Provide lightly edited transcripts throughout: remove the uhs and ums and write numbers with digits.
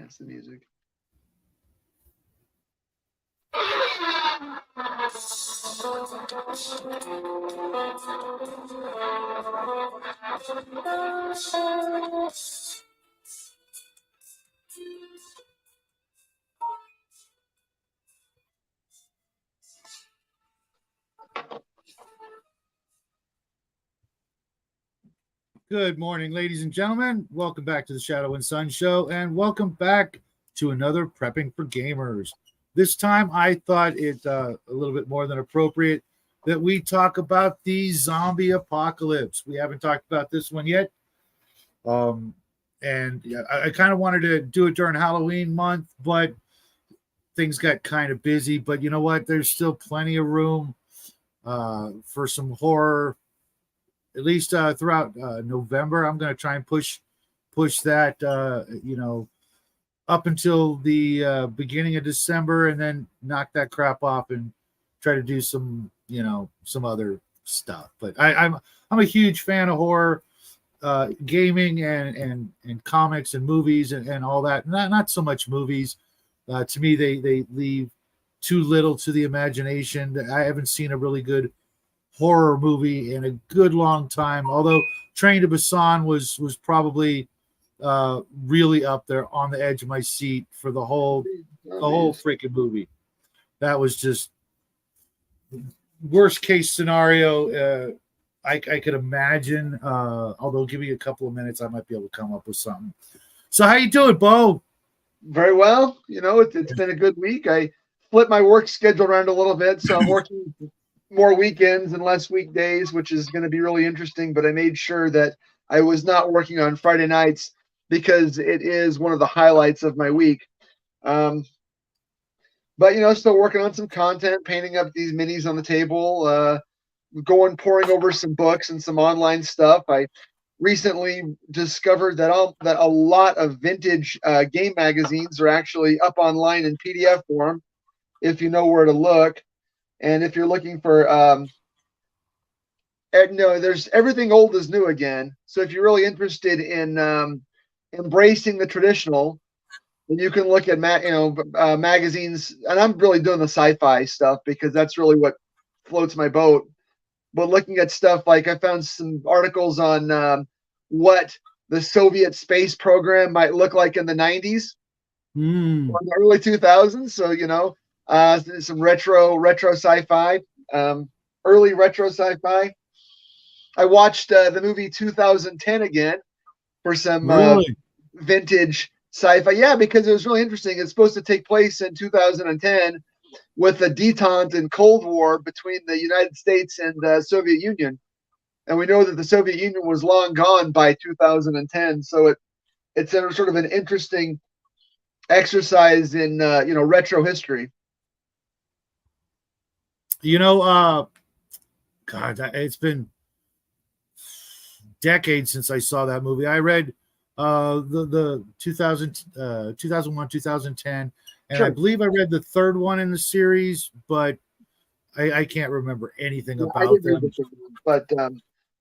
That's the music. Good morning, ladies and gentlemen. Welcome back to the Shadow and Sun Show, and welcome back to another Prepping for Gamers. This time, I thought it a little bit more than appropriate that we talk about the zombie apocalypse. We haven't talked about this one yet, and yeah, I kind of wanted to do it during Halloween month, but things got kind of busy. But you know what? There's still plenty of room for some horror. At least throughout November, I'm going to try and push that, up until the beginning of December, and then knock that crap off and try to do some other stuff. But I'm a huge fan of horror, gaming, and comics and movies and all that. Not so much movies. To me, they leave too little to the imagination. I haven't seen a really good horror movie in a good long time, although Train to Busan was probably really up there on the edge of my seat for the whole freaking movie. That was just worst case scenario I could imagine, although give me a couple of minutes, I might be able to come up with something. So how you doing, Bo? Very well. It's been a good week. I flipped my work schedule around a little bit, so I'm working more weekends and less weekdays, which is going to be really interesting. But I made sure that I was not working on Friday nights because it is one of the highlights of my week. But still working on some content, painting up these minis on the table, pouring over some books and some online stuff. I recently discovered that a lot of vintage game magazines are actually up online in PDF form, if you know where to look. And if you're looking for, there's everything old is new again. So if you're really interested in embracing the traditional, then you can look at magazines. And I'm really doing the sci-fi stuff because that's really what floats my boat. But looking at stuff like I found some articles on what the Soviet space program might look like in the 90s or the early 2000s. So some retro sci-fi, early retro sci-fi. I watched the movie 2010 again for some vintage sci-fi. Yeah, because it was really interesting. It's supposed to take place in 2010 with the detente and Cold War between the United States and the Soviet Union. And we know that the Soviet Union was long gone by 2010. So it's a sort of an interesting exercise in retro history. God, it's been decades since I saw that movie. I read the 2001, 2010, and sure. I believe I read the third one in the series, but I can't remember anything about them. But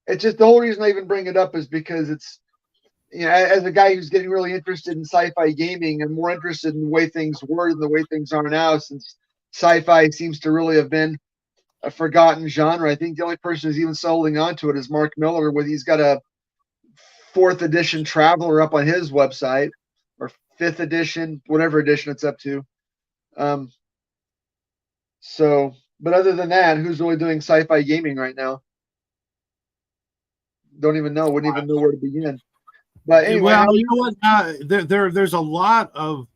it's just the whole reason I even bring it up is because it's, as a guy who's getting really interested in sci-fi gaming and more interested in the way things were than the way things are now, since sci-fi seems to really have been a forgotten genre. I think the only person who's even holding on to it is Mark Miller, he's got a 4th edition Traveler up on his website, or 5th edition, whatever edition it's up to. But other than that, who's really doing sci-fi gaming right now? Don't even know. Wouldn't even know where to begin. But anyway, well, you know what? There's a lot of,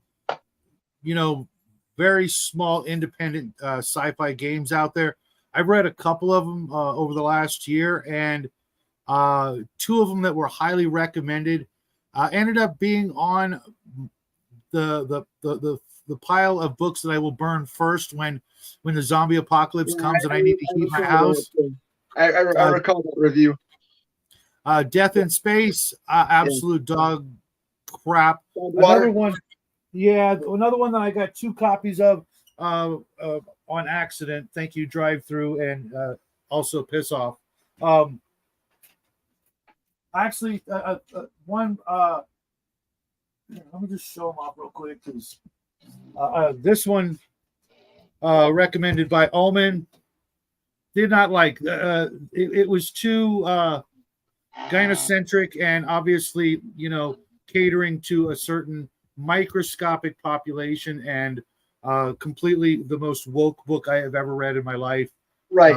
very small independent sci-fi games out there. I've read a couple of them over the last year, and 2 of them that were highly recommended ended up being on the pile of books that I will burn first when the zombie apocalypse comes and I need to heat my house. I recall that review. Death in Space, absolute dog crap. Another one that I got 2 copies of on accident. Thank you, Drive Through, and also Piss Off. Actually, one I'm gonna just show them off real quick because this one recommended by Omen did not like. It was too gynocentric and obviously, catering to a certain microscopic population and completely the most woke book I have ever read in my life. Right.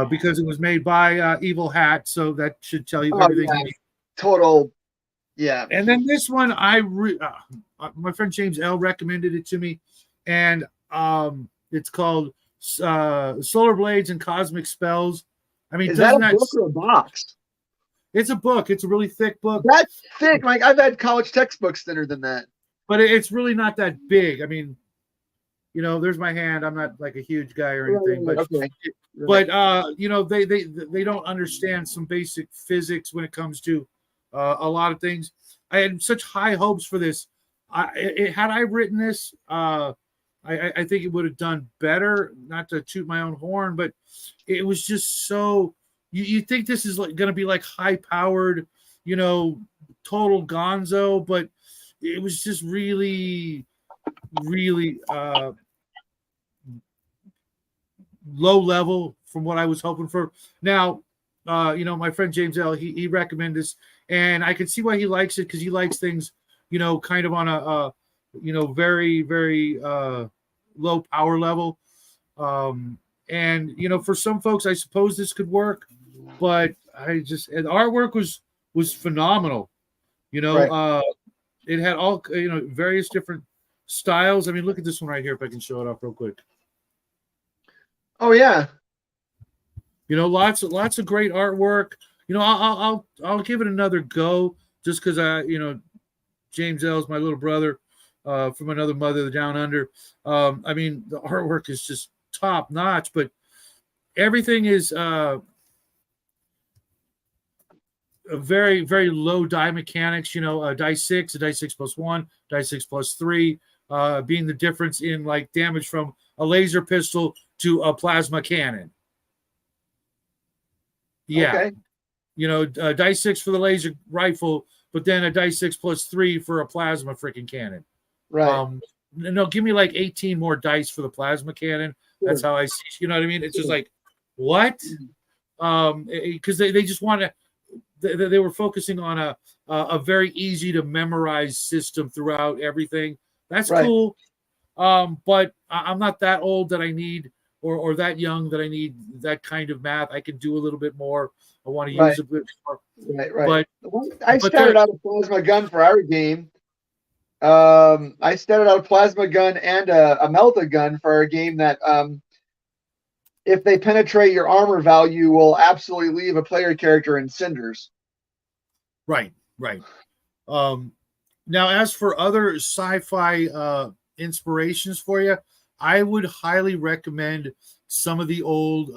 Because it was made by Evil Hat, so that should tell you everything. Yeah. Total. Yeah. And then this one, my friend James L recommended it to me, and it's called Solar Blades and Cosmic Spells. I mean, is that a book or a box? It's a book. It's a really thick book. That's thick. Like I've had college textbooks thinner than that. But it's really not that big. I mean, there's my hand. I'm not like a huge guy or anything, but okay. But they don't understand some basic physics when it comes to a lot of things. I had such high hopes for this. Had I written this, I think it would have done better. Not to toot my own horn, but it was just so. You think this is like going to be like high powered, total gonzo, but it was just really, really low level from what I was hoping for. Now, my friend James L, he recommended this, and I can see why he likes it because he likes things, kind of on a very, very low power level. And for some folks, I suppose this could work, but and the artwork was phenomenal. Right. It had all various different styles. I mean, look at this one right here. If I can show it off real quick. Oh yeah. Lots of great artwork. I'll give it another go just because James L is my little brother from another mother down under. I mean, the artwork is just top notch, but everything is a very, very low die mechanics. A die 6, a die 6+1, die 6+3, being the difference in like damage from a laser pistol to a plasma cannon. Yeah. Okay. Die 6 for the laser rifle, but then a die 6+3 for a plasma freaking cannon. Right. No, give me like 18 more dice for the plasma cannon. Sure. That's how I see. You know what I mean? It's just like, what? Because they just want to. They were focusing on a very easy to memorize system throughout everything. That's right. Cool. But I'm not that old that I need or that young that I need that kind of math. I can do a little bit more. I want to use a bit more. Right. But I started out a plasma gun for our game. I started out a plasma gun and a melta gun for our game that if they penetrate your armor value, will absolutely leave a player character in cinders. Right. Now, as for other sci-fi inspirations for you, I would highly recommend some of the old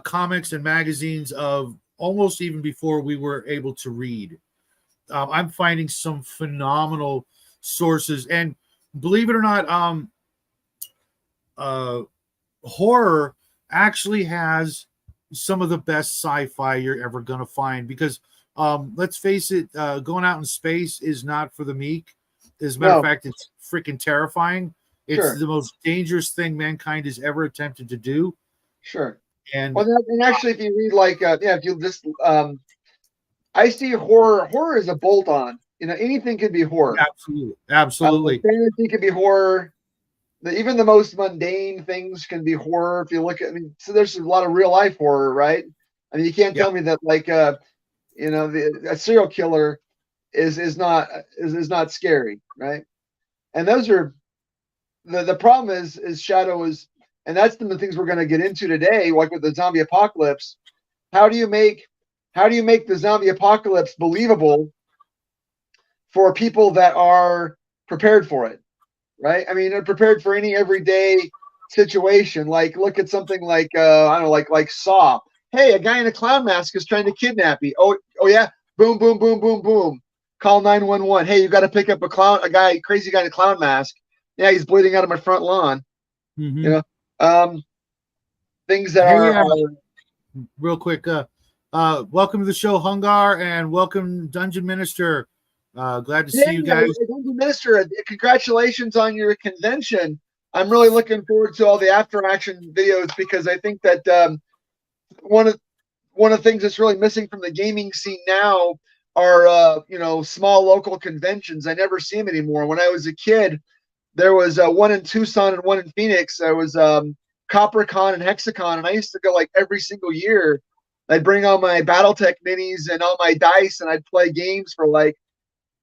comics and magazines of almost even before we were able to read. I'm finding some phenomenal sources, and believe it or not, horror actually has some of the best sci-fi you're ever going to find because let's face it, going out in space is not for the meek. As a matter of fact, it's freaking terrifying. It's the most dangerous thing mankind has ever attempted to do. Sure. And actually, if you read like if you just I see horror is a bolt-on. Anything can be horror. Absolutely. Fantasy can be horror. Even the most mundane things can be horror. If you look at, so there's a lot of real life horror, right? I mean, you can't tell me that like a serial killer is not scary, right? And those are the problem is Shadow is, and that's the things we're going to get into today, like with the zombie apocalypse. How do you make the zombie apocalypse believable for people that are prepared for it? Right? I mean, they're prepared for any everyday situation. Like, look at something like I don't know, like Saw. Hey, a guy in a clown mask is trying to kidnap you. Oh yeah, boom, boom, boom, boom, boom. Call 911. Hey, you got to pick up crazy guy in a clown mask. Yeah, he's bleeding out of my front lawn. Mm-hmm. Things that are real quick. Welcome to the show, Hungar, and welcome, Dungeon Minister. Glad to see you guys. Dungeon Minister, congratulations on your convention. I'm really looking forward to all the after action videos because I think that one of the things that's really missing from the gaming scene now are small local conventions. I never see them anymore. When I was a kid, there was one in Tucson and one in Phoenix. There was CopperCon and Hexacon, and I used to go like every single year. I'd bring all my BattleTech minis and all my dice, and I'd play games for like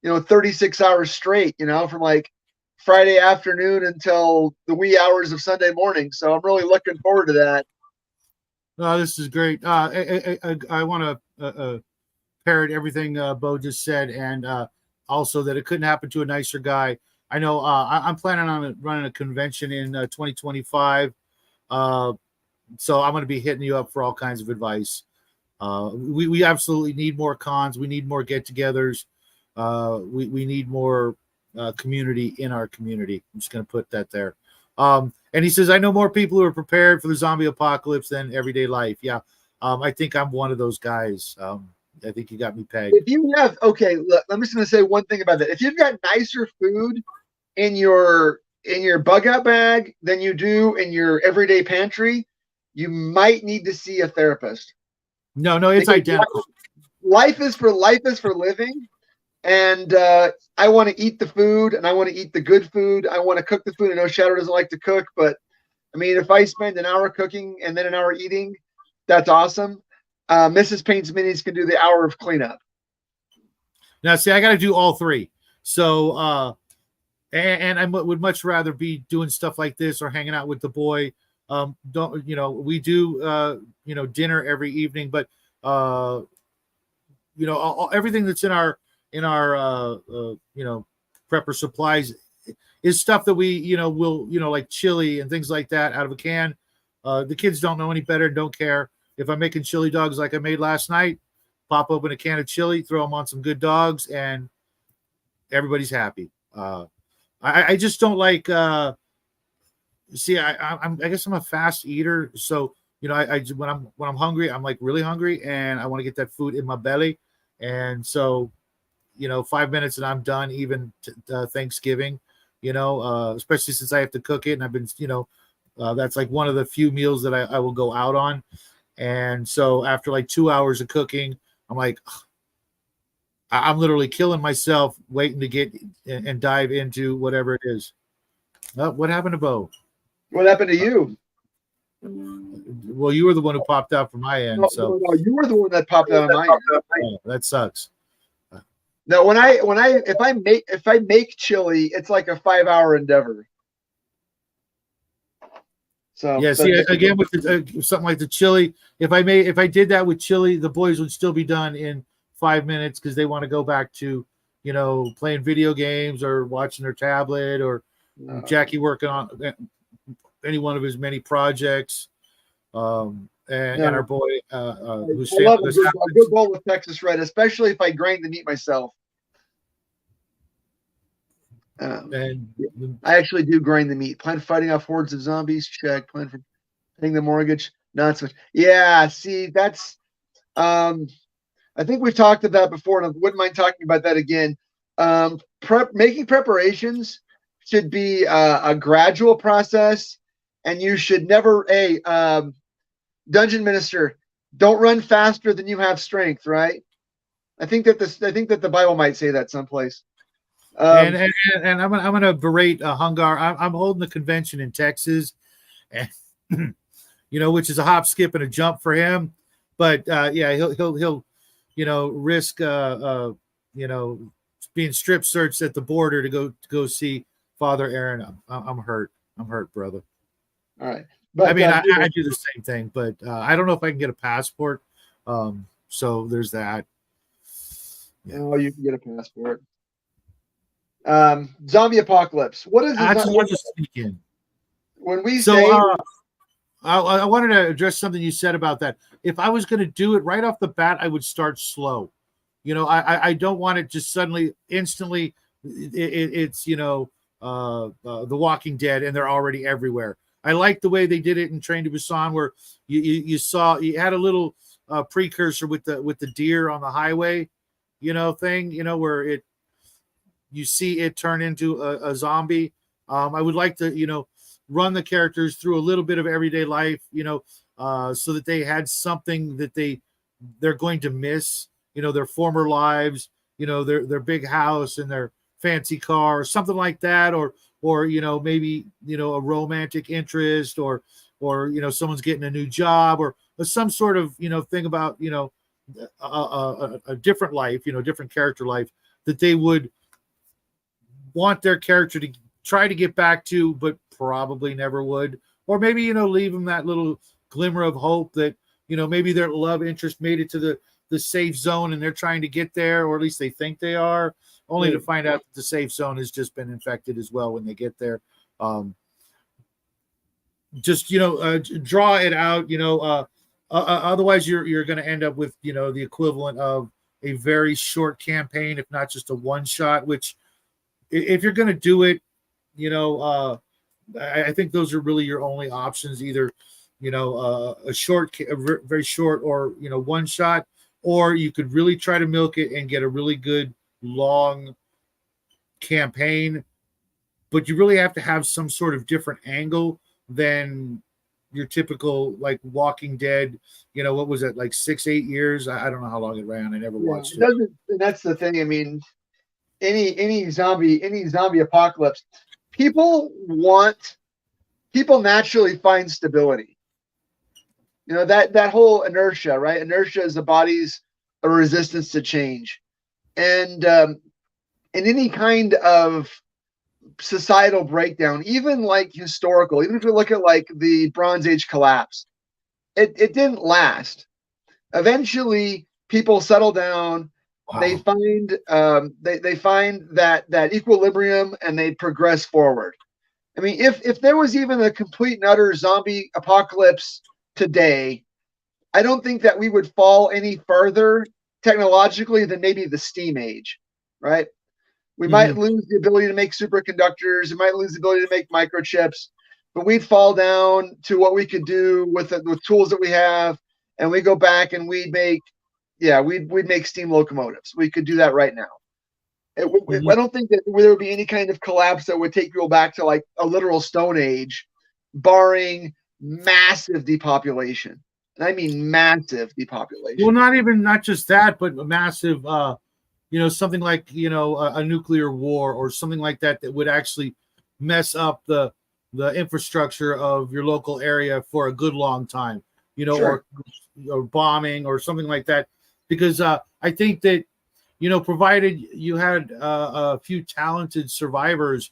36 hours straight, from like Friday afternoon until the wee hours of Sunday morning. So I'm really looking forward to that. This is great. I want to parrot everything Bo just said, and also that it couldn't happen to a nicer guy. I know I'm planning on running a convention in 2025, so I'm going to be hitting you up for all kinds of advice. We absolutely need more cons. We need more get-togethers. We need more community in our community. I'm just going to put that there. And he says, I know more people who are prepared for the zombie apocalypse than everyday life. Yeah. I think I'm one of those guys. I think you got me pegged. If you have, okay, look, I'm just going to say one thing about that. If you've got nicer food in your bug out bag than you do in your everyday pantry, you might need to see a therapist. No, it's because identical. Life is for living. And I want to eat the food, and I want to eat the good food. I want to cook the food. I know Shadow doesn't like to cook, but I mean, if I spend an hour cooking and then an hour eating, that's awesome. Mrs. Paint's Minis can do the hour of cleanup. Now, see, I got to do all three. So, and I would much rather be doing stuff like this or hanging out with the boy. We do, dinner every evening, but everything that's in our prepper supplies is stuff that we will like chili and things like that out of a can. The kids don't know any better and don't care. If I'm making chili dogs like I made last night, pop open a can of chili, throw them on some good dogs, and everybody's happy. I just don't like I guess I'm a fast eater, so when I'm hungry, I'm like really hungry and I want to get that food in my belly. And so 5 minutes and I'm done, even Thanksgiving, especially since I have to cook it. And I've been, that's like one of the few meals that I will go out on. And so after like 2 hours of cooking, I'm like, I'm literally killing myself waiting to get and dive into whatever it is. What happened to Bo? What happened to you? Well, you were the one who popped out from my end. No, you were the one that popped out of my end. Oh, that sucks. No, if I make chili, it's like a 5-hour endeavor. So yeah, see, again with something like the chili, if I did that with chili, the boys would still be done in 5 minutes because they want to go back to playing video games or watching their tablet or Jackie working on any one of his many projects. And our boy who's I love a good bowl of Texas Red, especially if I grind the meat myself. And I actually do grind the meat. Plan for fighting off hordes of zombies. Check. Plan for paying the mortgage. Not so much. Yeah. See, that's. I think we've talked about that before, and I wouldn't mind talking about that again. Making preparations should be a gradual process, and you should never. Dungeon Minister, don't run faster than you have strength. Right? I think that the Bible might say that someplace. And I'm gonna berate Hungar. I'm holding the convention in Texas, and which is a hop, skip, and a jump for him. But he'll risk being strip searched at the border to go see Father Aaron. I'm hurt. I'm hurt, brother. All right. But I mean, I do the same thing, but I don't know if I can get a passport. So there's that. Yeah. Oh, you can get a passport. Zombie apocalypse. What is it? When we say I wanted to address something you said about that. If I was going to do it right off the bat, I would start slow. I don't want it just suddenly, instantly. It's The Walking Dead, and they're already everywhere. I like the way they did it in Train to Busan, where you saw you had a little precursor with the deer on the highway, thing, where you see it turn into a zombie. I would like to, run the characters through a little bit of everyday life, so that they had something that they're going to miss, their former lives, their big house and their fancy car or something like that, or maybe a romantic interest, or someone's getting a new job, or some sort of thing about a different life, different character life that they would want their character to try to get back to, but probably never would. Or maybe leave them that little glimmer of hope that maybe their love interest made it to the safe zone and they're trying to get there, or at least they think they are, only to find out that the safe zone has just been infected as well when they get there. Just draw it out. Otherwise you're going to end up with the equivalent of a very short campaign, if not just a one shot. Which, if you're going to do it, I think those are really your only options. Either a short, very short, or one shot, or you could really try to milk it and get a really good long campaign. But you really have to have some sort of different angle than your typical, like, Walking Dead. What was it, like 6-8 years? I don't know how long it ran. I never watched it. That's the thing. I mean, any zombie apocalypse, people naturally find stability. That whole inertia, right? Inertia is the body's resistance to change. And in any kind of societal breakdown, even like historical, even if you look at like the Bronze Age collapse, it didn't last. Eventually people settle down. Wow. They find they find that equilibrium, and they progress forward. I mean, if there was even a complete and utter zombie apocalypse today, I don't think that we would fall any further technologically than maybe the steam age, right? We might lose the ability to make superconductors. We might lose the ability to make microchips, but we'd fall down to what we could do with tools that we have, and we go back and we'd make steam locomotives. We could do that right now. I don't think that there would be any kind of collapse that would take people back to like a literal Stone Age, barring massive depopulation. And I mean massive depopulation. Well, not just that, but massive, something like, a nuclear war or something like that would actually mess up the infrastructure of your local area for a good long time, sure. or bombing or something like that. Because I think that, provided you had a few talented survivors,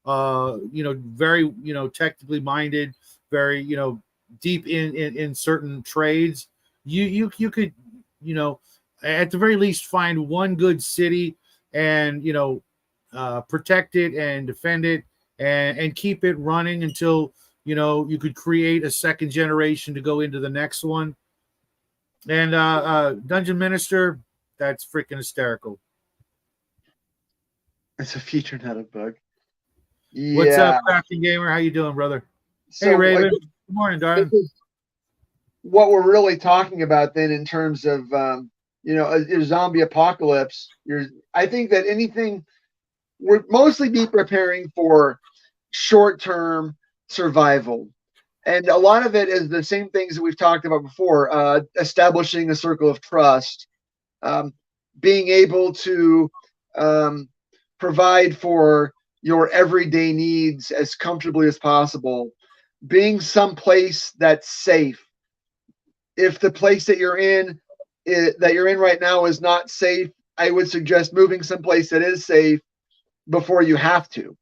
very, technically minded, very, deep in certain trades, you could, at the very least find one good city and, protect it and defend it and keep it running until, you could create a second generation to go into the next one. And Dungeon Minister, that's freaking hysterical. It's a feature, not a bug. Yeah. What's up, Crafting Gamer? How you doing, brother? So, hey, Raven. Good morning, darling. What we're really talking about then, in terms of a zombie apocalypse, I think that we're mostly be preparing for short-term survival. And a lot of it is the same things that we've talked about before, establishing a circle of trust, being able to provide for your everyday needs as comfortably as possible, being someplace that's safe. If the place that you're in right now is not safe, I would suggest moving someplace that is safe before you have to.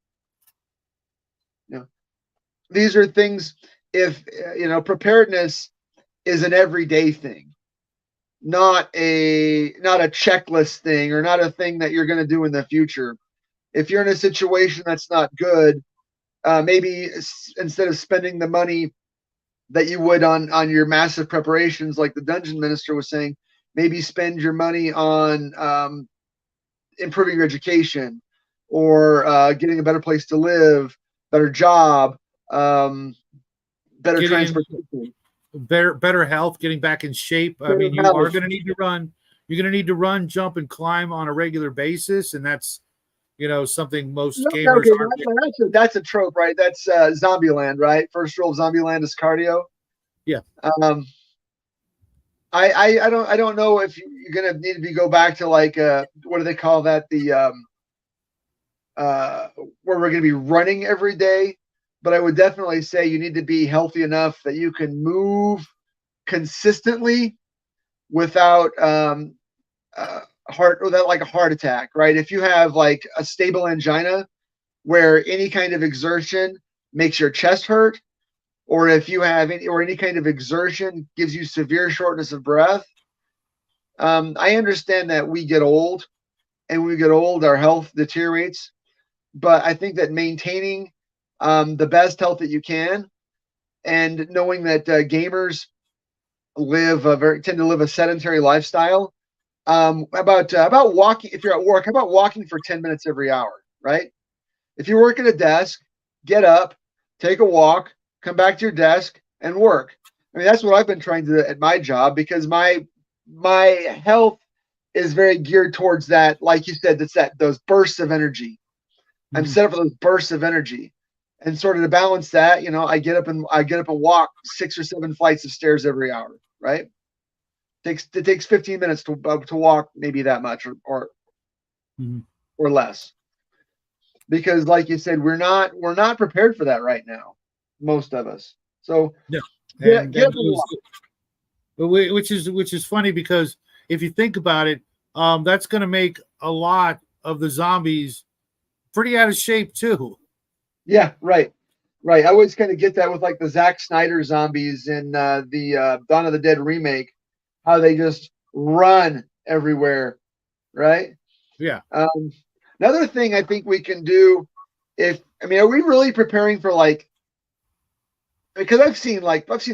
These are things. If preparedness is an everyday thing, not a checklist thing, or not a thing that you're going to do in the future. If you're in a situation that's not good, maybe instead of spending the money that you would on your massive preparations, like the Dungeon Minister was saying, maybe spend your money on improving your education, or getting a better place to live, better job, better transportation. better health, getting back in shape. I mean, you are going to need to run. You're going to need to run, jump, and climb on a regular basis, and that's something most gamers okay, that's a trope, right? That's Zombieland, right? First rule of Zombieland is cardio. Yeah. I don't know if you're gonna need to go back to like what do they call that, the where we're gonna be running every day, but I would definitely say you need to be healthy enough that you can move consistently without without like a heart attack, right? If you have like a stable angina where any kind of exertion makes your chest hurt, or if you have any kind of exertion gives you severe shortness of breath. I understand that we get old, and when we get old, our health deteriorates. But I think that maintaining the best health that you can, and knowing that gamers tend to live a sedentary lifestyle. About walking, if you're at work, how about walking for 10 minutes every hour, right? If you work at a desk, get up, take a walk, come back to your desk and work. I mean, that's what I've been trying to do at my job, because my health is very geared towards that. Like you said, it's those bursts of energy. Mm-hmm. I'm set up for those bursts of energy, and sort of to balance that, I get up and walk 6 or 7 flights of stairs every hour, right? It takes 15 minutes to walk, maybe that much or less, because like you said, we're not prepared for that right now, most of us. So yeah, which is funny, because if you think about it, that's going to make a lot of the zombies pretty out of shape too. Yeah, right. I always kind of get that with like the Zack Snyder zombies in the Dawn of the Dead remake, how they just run everywhere, right? Yeah. Another thing I think we can do, are we really preparing for like, because I've seen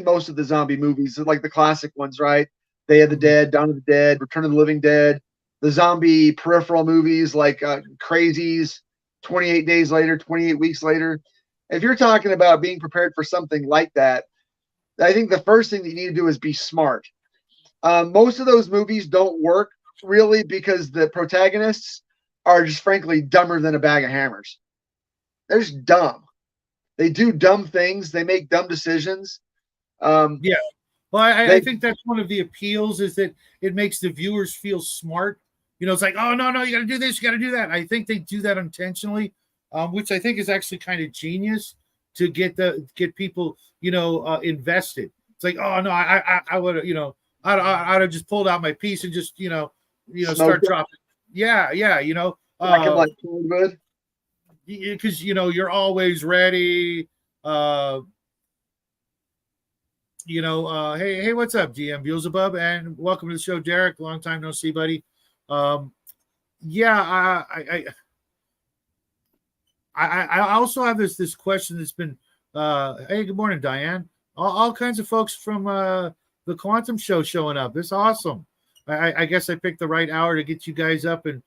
most of the zombie movies, like the classic ones, right? Day of the Dead, Dawn of the Dead, Return of the Living Dead, the zombie peripheral movies like Crazies, 28 Days Later, 28 Weeks Later. If you're talking about being prepared for something like that, I think the first thing that you need to do is be smart. Most of those movies don't work really because the protagonists are just frankly dumber than a bag of hammers. They're just dumb. They do dumb things. They make dumb decisions. Yeah. Well, I think that's one of the appeals, is that it makes the viewers feel smart. It's like, oh, no, you got to do this, you got to do that. I think they do that intentionally, which I think is actually kind of genius to get people, invested. It's like, oh, no, I would have, I'd have just pulled out my piece and just, start dropping. Yeah. Because, you're always ready. Hey, what's up, GM Beelzebub? And welcome to the show, Derek. Long time no see, buddy. I also have this question that's been, hey, good morning, Diane. All kinds of folks from the Quantum Show showing up. It's awesome. I guess I picked the right hour to get you guys up and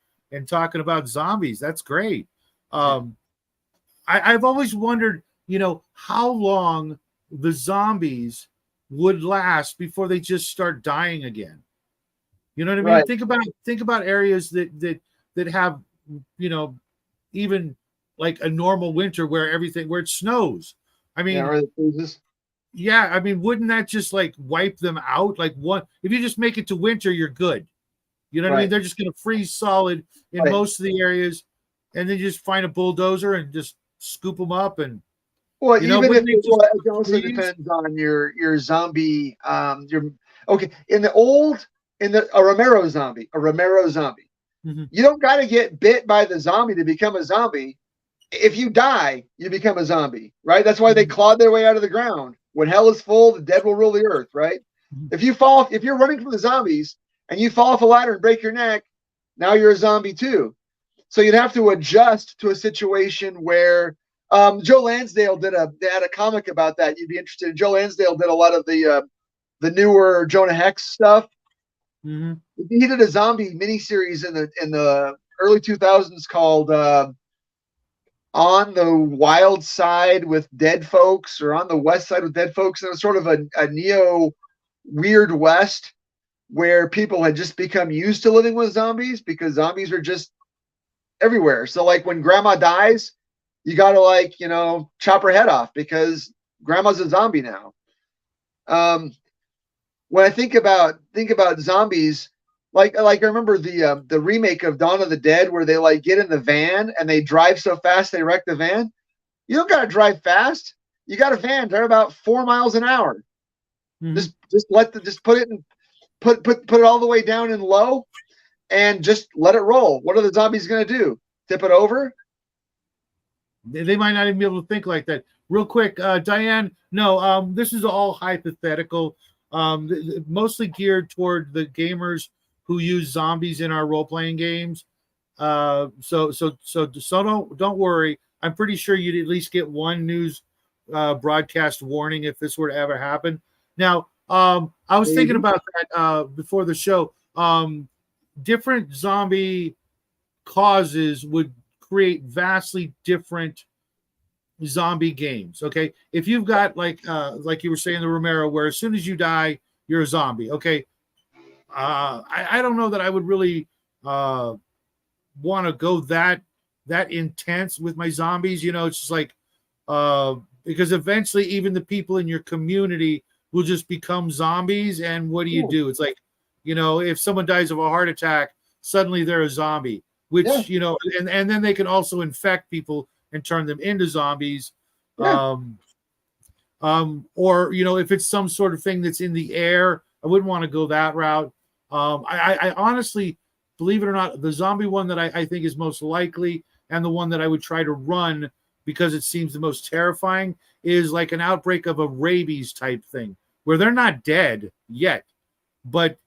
talking about zombies. That's great. I've always wondered, how long the zombies would last before they just start dying again. You know what I mean? Right. Think about areas that have, even like a normal winter where it snows. I mean, wouldn't that just like wipe them out? Like, if you just make it to winter, you're good. You know what I mean? They're just going to freeze solid in most of the areas, and then you just find a bulldozer and just scoop them up. And even if it also depends on your zombie. In a Romero zombie, mm-hmm. You don't got to get bit by the zombie to become a zombie. If you die, you become a zombie, right? That's why they clawed their way out of the ground. When hell is full, the dead will rule the earth, right? Mm-hmm. If you're running from the zombies and you fall off a ladder and break your neck, now you're a zombie too. So you'd have to adjust to a situation where Joe Lansdale they had a comic about that. You'd be interested in. Joe Lansdale did a lot of the newer Jonah Hex stuff. Mm-hmm. He did a zombie miniseries in the early 2000s called on the wild side with dead folks or on the west side with dead folks. And it was sort of a neo weird west where people had just become used to living with zombies because zombies are just everywhere. So like when grandma dies, you got to like, you know, chop her head off because grandma's a zombie now. When I think about zombies, like I remember the remake of Dawn of the Dead where they like get in the van and they drive so fast they wreck the van. You don't got to drive fast. You got a van drive about 4 miles an hour. Mm-hmm. Just put it all the way down and low, and just let it roll. What are the zombies going to do? Tip it over? They might not even be able to think like that. Real quick, Diane. No, this is all hypothetical. Mostly geared toward the gamers who use zombies in our role-playing games. So don't worry. I'm pretty sure you'd at least get one news broadcast warning if this were to ever happen. Now, I was thinking about that before the show. Different zombie causes would create vastly different zombie games. Okay, if you've got like you were saying the Romero, where as soon as you die, you're a zombie. Okay, I don't know that I would really want to go that intense with my zombies. You know, it's just like because eventually even the people in your community will just become zombies. And what do? It's like, you know, if someone dies of a heart attack, suddenly they're a zombie, which, you know, and then they can also infect people and turn them into zombies. Or, you know, if it's some sort of thing that's in the air, I wouldn't want to go that route. I honestly, believe it or not, the zombie one that I think is most likely and the one that I would try to run because it seems the most terrifying is like an outbreak of a rabies type thing where they're not dead yet, but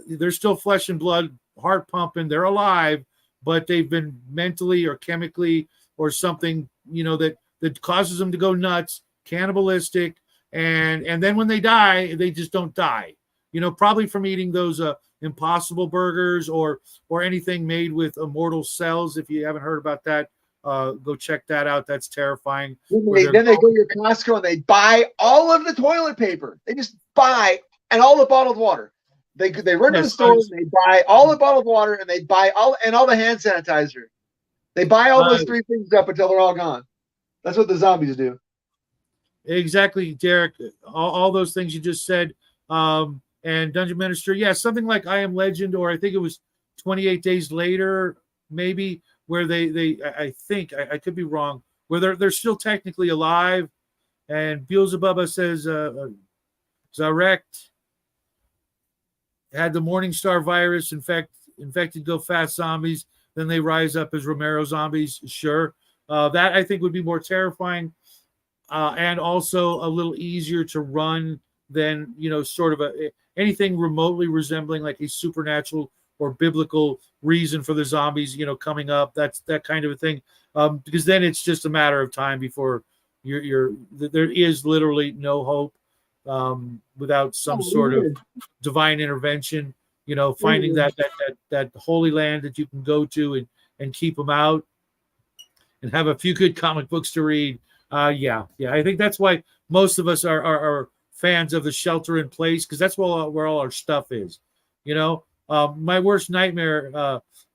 they're still flesh and blood, heart pumping, they're alive, but they've been mentally or chemically or something, you know, that causes them to go nuts, cannibalistic, and then when they die, they just don't die. You know, probably from eating those Impossible burgers or anything made with immortal cells. If you haven't heard about that, go check that out. That's terrifying. Then they go to your Costco and they buy all of the toilet paper. They just buy and all the bottled water. They run to the store and they buy all the bottled water and they buy all the hand sanitizer. They buy all those three things up until they're all gone. That's what the zombies do. Exactly, Derek. All those things you just said. And Dungeon Minister, something like I Am Legend, or I think it was 28 Days Later, maybe, where I think I could be wrong, where they're still technically alive. And Beelzebubba says Zarekt had the Morningstar virus infected go fast zombies, then they rise up as Romero zombies. Sure. That I think would be more terrifying and also a little easier to run than, you know, sort of anything remotely resembling like a supernatural or biblical reason for the zombies, you know, coming up. That's that kind of a thing. Because then it's just a matter of time before there is literally no hope without some sort of divine intervention, you know, finding that holy land that you can go to and keep them out and have a few good comic books to read. I think that's why most of us are fans of the Shelter in Place, because that's where all our stuff is. You know, my worst nightmare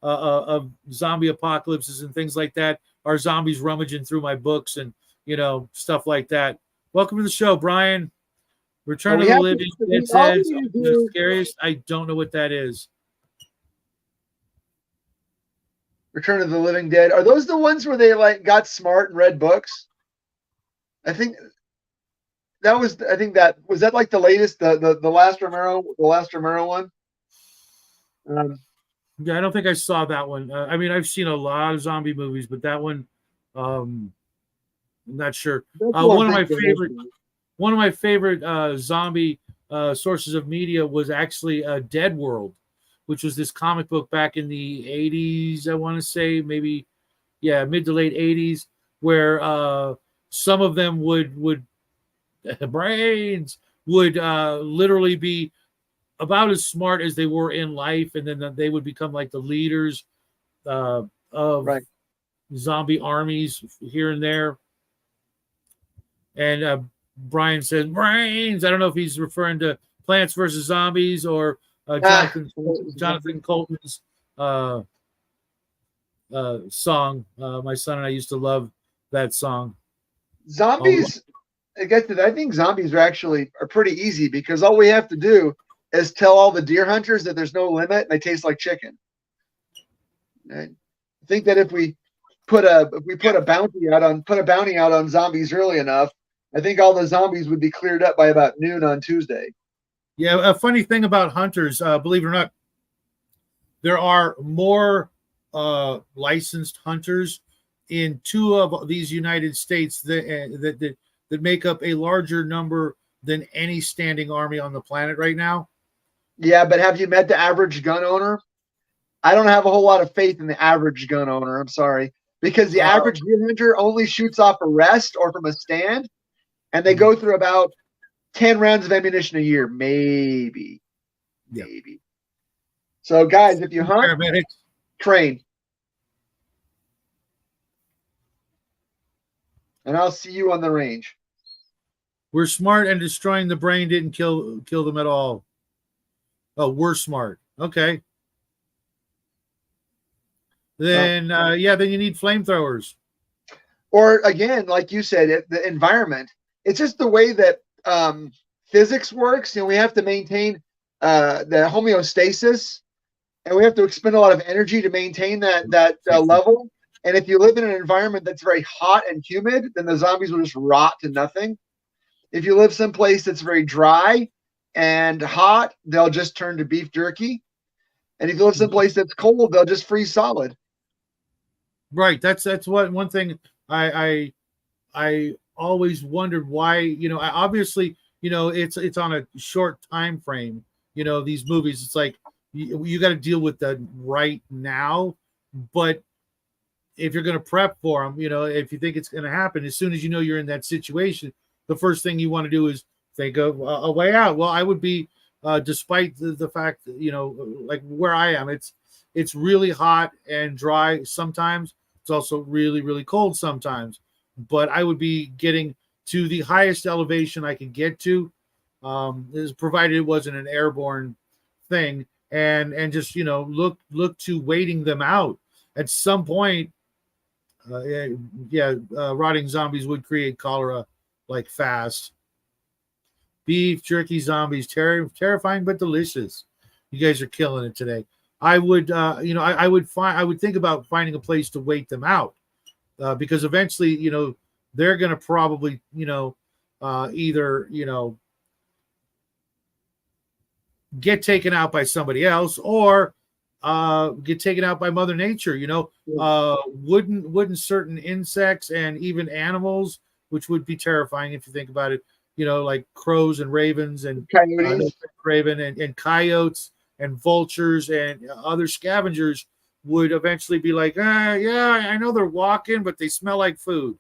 of zombie apocalypses and things like that are zombies rummaging through my books and, you know, stuff like that. Welcome to the show, Brian. Return of the Living Dead says the scariest. I don't know what that is. Return of the Living Dead. Are those the ones where they like got smart and read books? I think that was like the latest, the last Romero one. I don't think I saw that one. I mean, I've seen a lot of zombie movies, but that one, I'm not sure. One of my favorite zombie sources of media was actually Dead World, which was this comic book back in the 80s, I want to say, maybe, mid to late 80s, where some of them would brains would literally be about as smart as they were in life, and then they would become like the leaders of zombie armies here and there. And Brian says brains. I don't know if he's referring to Plants versus Zombies or Jonathan Colton's song. My son and I used to love that song. Zombies. I think zombies are pretty easy because all we have to do is tell all the deer hunters that there's no limit and they taste like chicken. I think that if we put a bounty out on zombies early enough, I think all the zombies would be cleared up by about noon on Tuesday. Yeah, a funny thing about hunters, believe it or not, there are more licensed hunters in 2 of these United States that make up a larger number than any standing army on the planet right now. Yeah, but have you met the average gun owner? I don't have a whole lot of faith in the average gun owner. I'm sorry. Because the average deer hunter only shoots off a rest or from a stand, and they go through about 10 rounds of ammunition a year, maybe. Yep. Maybe. So, guys, if you hunt, train. And I'll see you on the range. We're smart, and destroying the brain didn't kill them at all. Oh, we're smart. Okay. Then, then you need flamethrowers. Or, again, like you said, the environment. It's just the way that physics works. We have to maintain the homeostasis, and we have to expend a lot of energy to maintain that level. And if you live in an environment that's very hot and humid, then the zombies will just rot to nothing. If you live someplace that's very dry and hot, they'll just turn to beef jerky. And if you live someplace that's cold, they'll just freeze solid. Right. That's what one thing I always wondered why, obviously, it's on a short time frame. These movies, it's like you got to deal with that right now. But if you're going to prep for them, if you think it's going to happen, as soon as you're in that situation, the first thing you want to do is think of a way out. Well, I would be, despite the fact that, like where I am, it's really hot and dry sometimes. It's also really, really cold sometimes. But I would be getting to the highest elevation I can get to, provided it wasn't an airborne thing, and just look to waiting them out. At some point, rotting zombies would create cholera like fast. Beef jerky zombies, terrifying but delicious. You guys are killing it today. I would, I would think about finding a place to wait them out, because eventually, they're going to probably, either, get taken out by somebody else or get taken out by Mother Nature. Wouldn't certain insects and even animals, which would be terrifying if you think about it, like crows and ravens and raven and coyotes and vultures and other scavengers would eventually be like, I know they're walking, but they smell like food.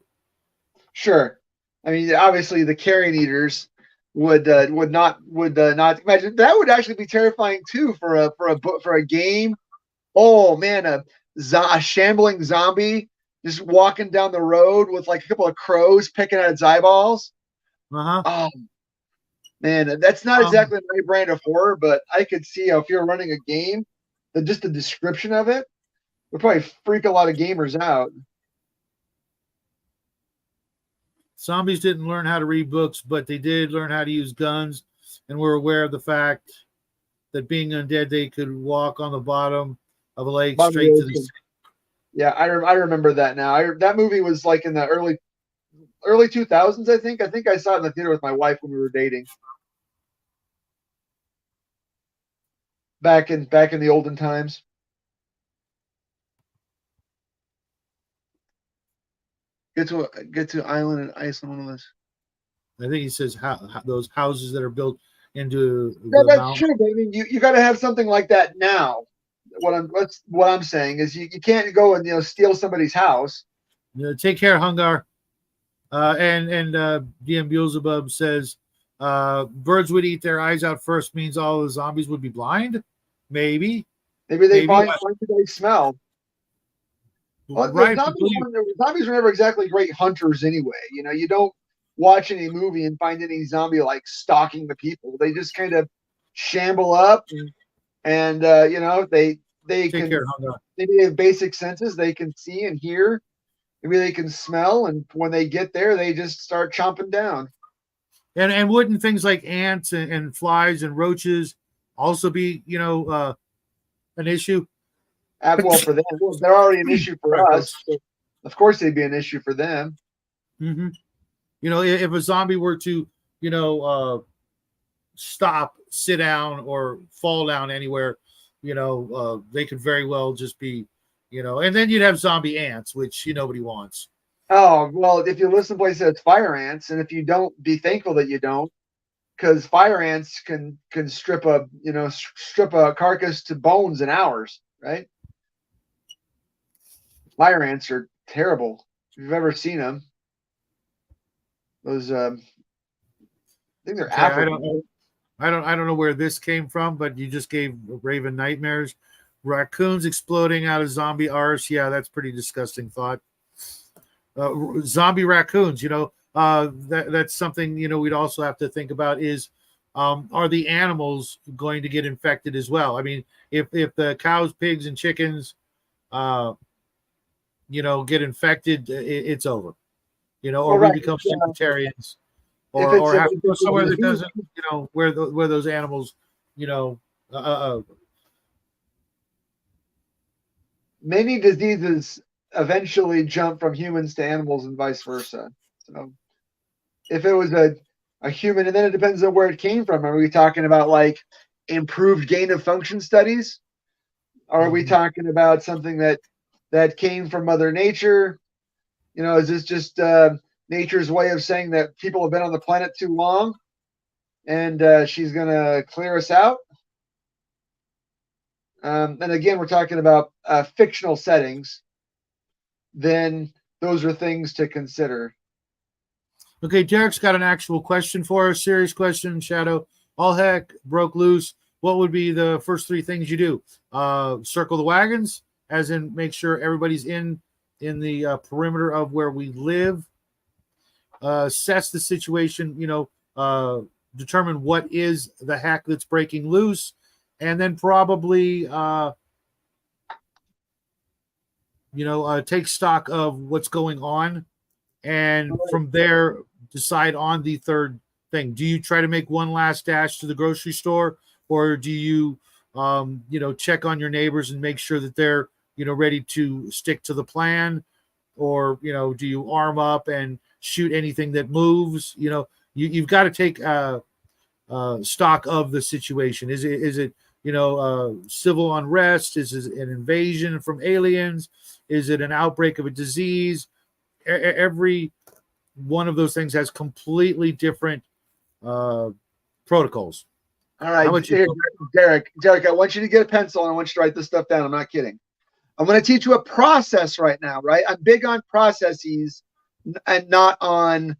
Sure. I mean, obviously the carrion eaters would not imagine. That would actually be terrifying too for a game. Oh man, a shambling zombie just walking down the road with like a couple of crows picking at its eyeballs. Oh man, that's not exactly my brand of horror, but I could see how if you're running a game, just the description of it would probably freak a lot of gamers out. Zombies didn't learn how to read books, but they did learn how to use guns, and were aware of the fact that being undead, they could walk on the bottom of a lake straight to the sea. Yeah, I remember that now. That movie was like in the early 2000s, I think. I think I saw it in the theater with my wife when we were dating. Back in the olden times. Get to island in Iceland, one of those. I think he says those houses that are built into no, that's mountain. True. But I mean, you got to have something like that now. What I'm saying is you can't go and steal somebody's house. Take care, Hungar. And DM Beelzebub says birds would eat their eyes out first means all the zombies would be blind. Maybe they find they smell. Well, right? the zombies were never exactly great hunters anyway. You know, you don't watch any movie and find any zombie like stalking the people. They just kind of shamble up and you know, they Take care, can Hunter. maybe they have basic senses. They can see and hear. Maybe they can smell, and when they get there, they just start chomping down. And wouldn't things like ants and flies and roaches also be, an issue? Well, for them, they're already an issue Sorry, for us. folks. So of course, they'd be an issue for them. Mm-hmm. If a zombie were to, stop, sit down, or fall down anywhere, they could very well just be, and then you'd have zombie ants, which nobody wants. Oh well, if you listen to places, it's fire ants, and if you don't, be thankful that you don't, because fire ants can strip a carcass to bones in hours, right? Fire ants are terrible. If you've ever seen them, those I think they're Okay, African. I don't know where this came from, but you just gave Raven nightmares. Raccoons exploding out of zombie arse. Yeah, that's pretty disgusting thought. Zombie raccoons, that's something, we'd also have to think about is, are the animals going to get infected as well? I mean, if the cows, pigs, and chickens, get infected, it's over, or we Right. become vegetarians, If or have to go it's a somewhere that disease, doesn't, where those animals, many diseases eventually jump from humans to animals and vice versa. So if it was a human, and then it depends on where it came from. Are we talking about like improved gain of function studies? Or are we talking about something that came from Mother Nature? Is this just nature's way of saying that people have been on the planet too long and she's going to clear us out? And again, we're talking about fictional settings. Then those are things to consider. Okay, Derek's got an actual question for us. Serious question, Shadow. All heck broke loose. What would be the first three things you do? Circle the wagons, as in make sure everybody's in the perimeter of where we live. Assess the situation, determine what is the heck that's breaking loose, and then probably take stock of what's going on, and from there decide on the third thing. Do you try to make one last dash to the grocery store, or do you check on your neighbors and make sure that they're ready to stick to the plan, or do you arm up and shoot anything that moves? You've got to take stock of the situation. Is it civil unrest? Is it an invasion from aliens? Is it an outbreak of a disease? Every one of those things has completely different protocols. All right, here, Derek, I want you to get a pencil and I want you to write this stuff down. I'm not kidding. I'm going to teach you a process right now, right? I'm big on processes and not on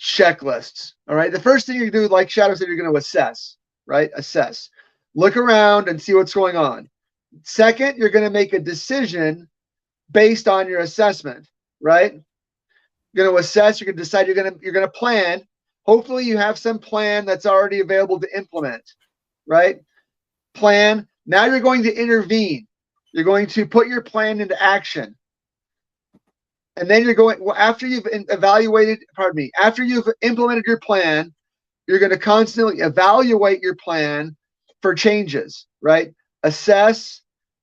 checklists. All right. The first thing you do, like Shadow said, you're going to assess, right? Assess. Look around and see what's going on. Second, you're going to make a decision based on your assessment, right? You're going to assess, you're going to decide, you're going to plan. Hopefully you have some plan that's already available to implement, right? Plan. Now you're going to intervene. You're going to put your plan into action. And then you're going, after you've after you've implemented your plan, you're going to constantly evaluate your plan for changes, right? Assess,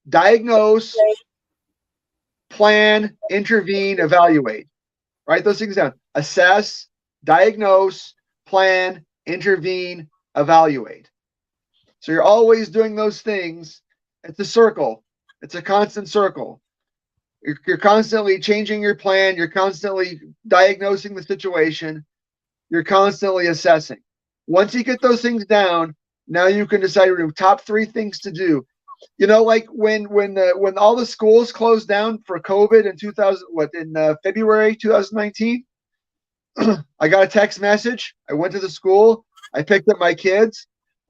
diagnose, plan, intervene, evaluate. Write those things down. Assess, diagnose, plan, intervene, evaluate. So you're always doing those things. It's a circle. It's a constant circle. You're constantly changing your plan. You're constantly diagnosing the situation. You're constantly assessing. Once you get those things down, now you can decide your top three things to do. Like when all the schools closed down for COVID in February 2019, I got a text message. I went to the school. I picked up my kids.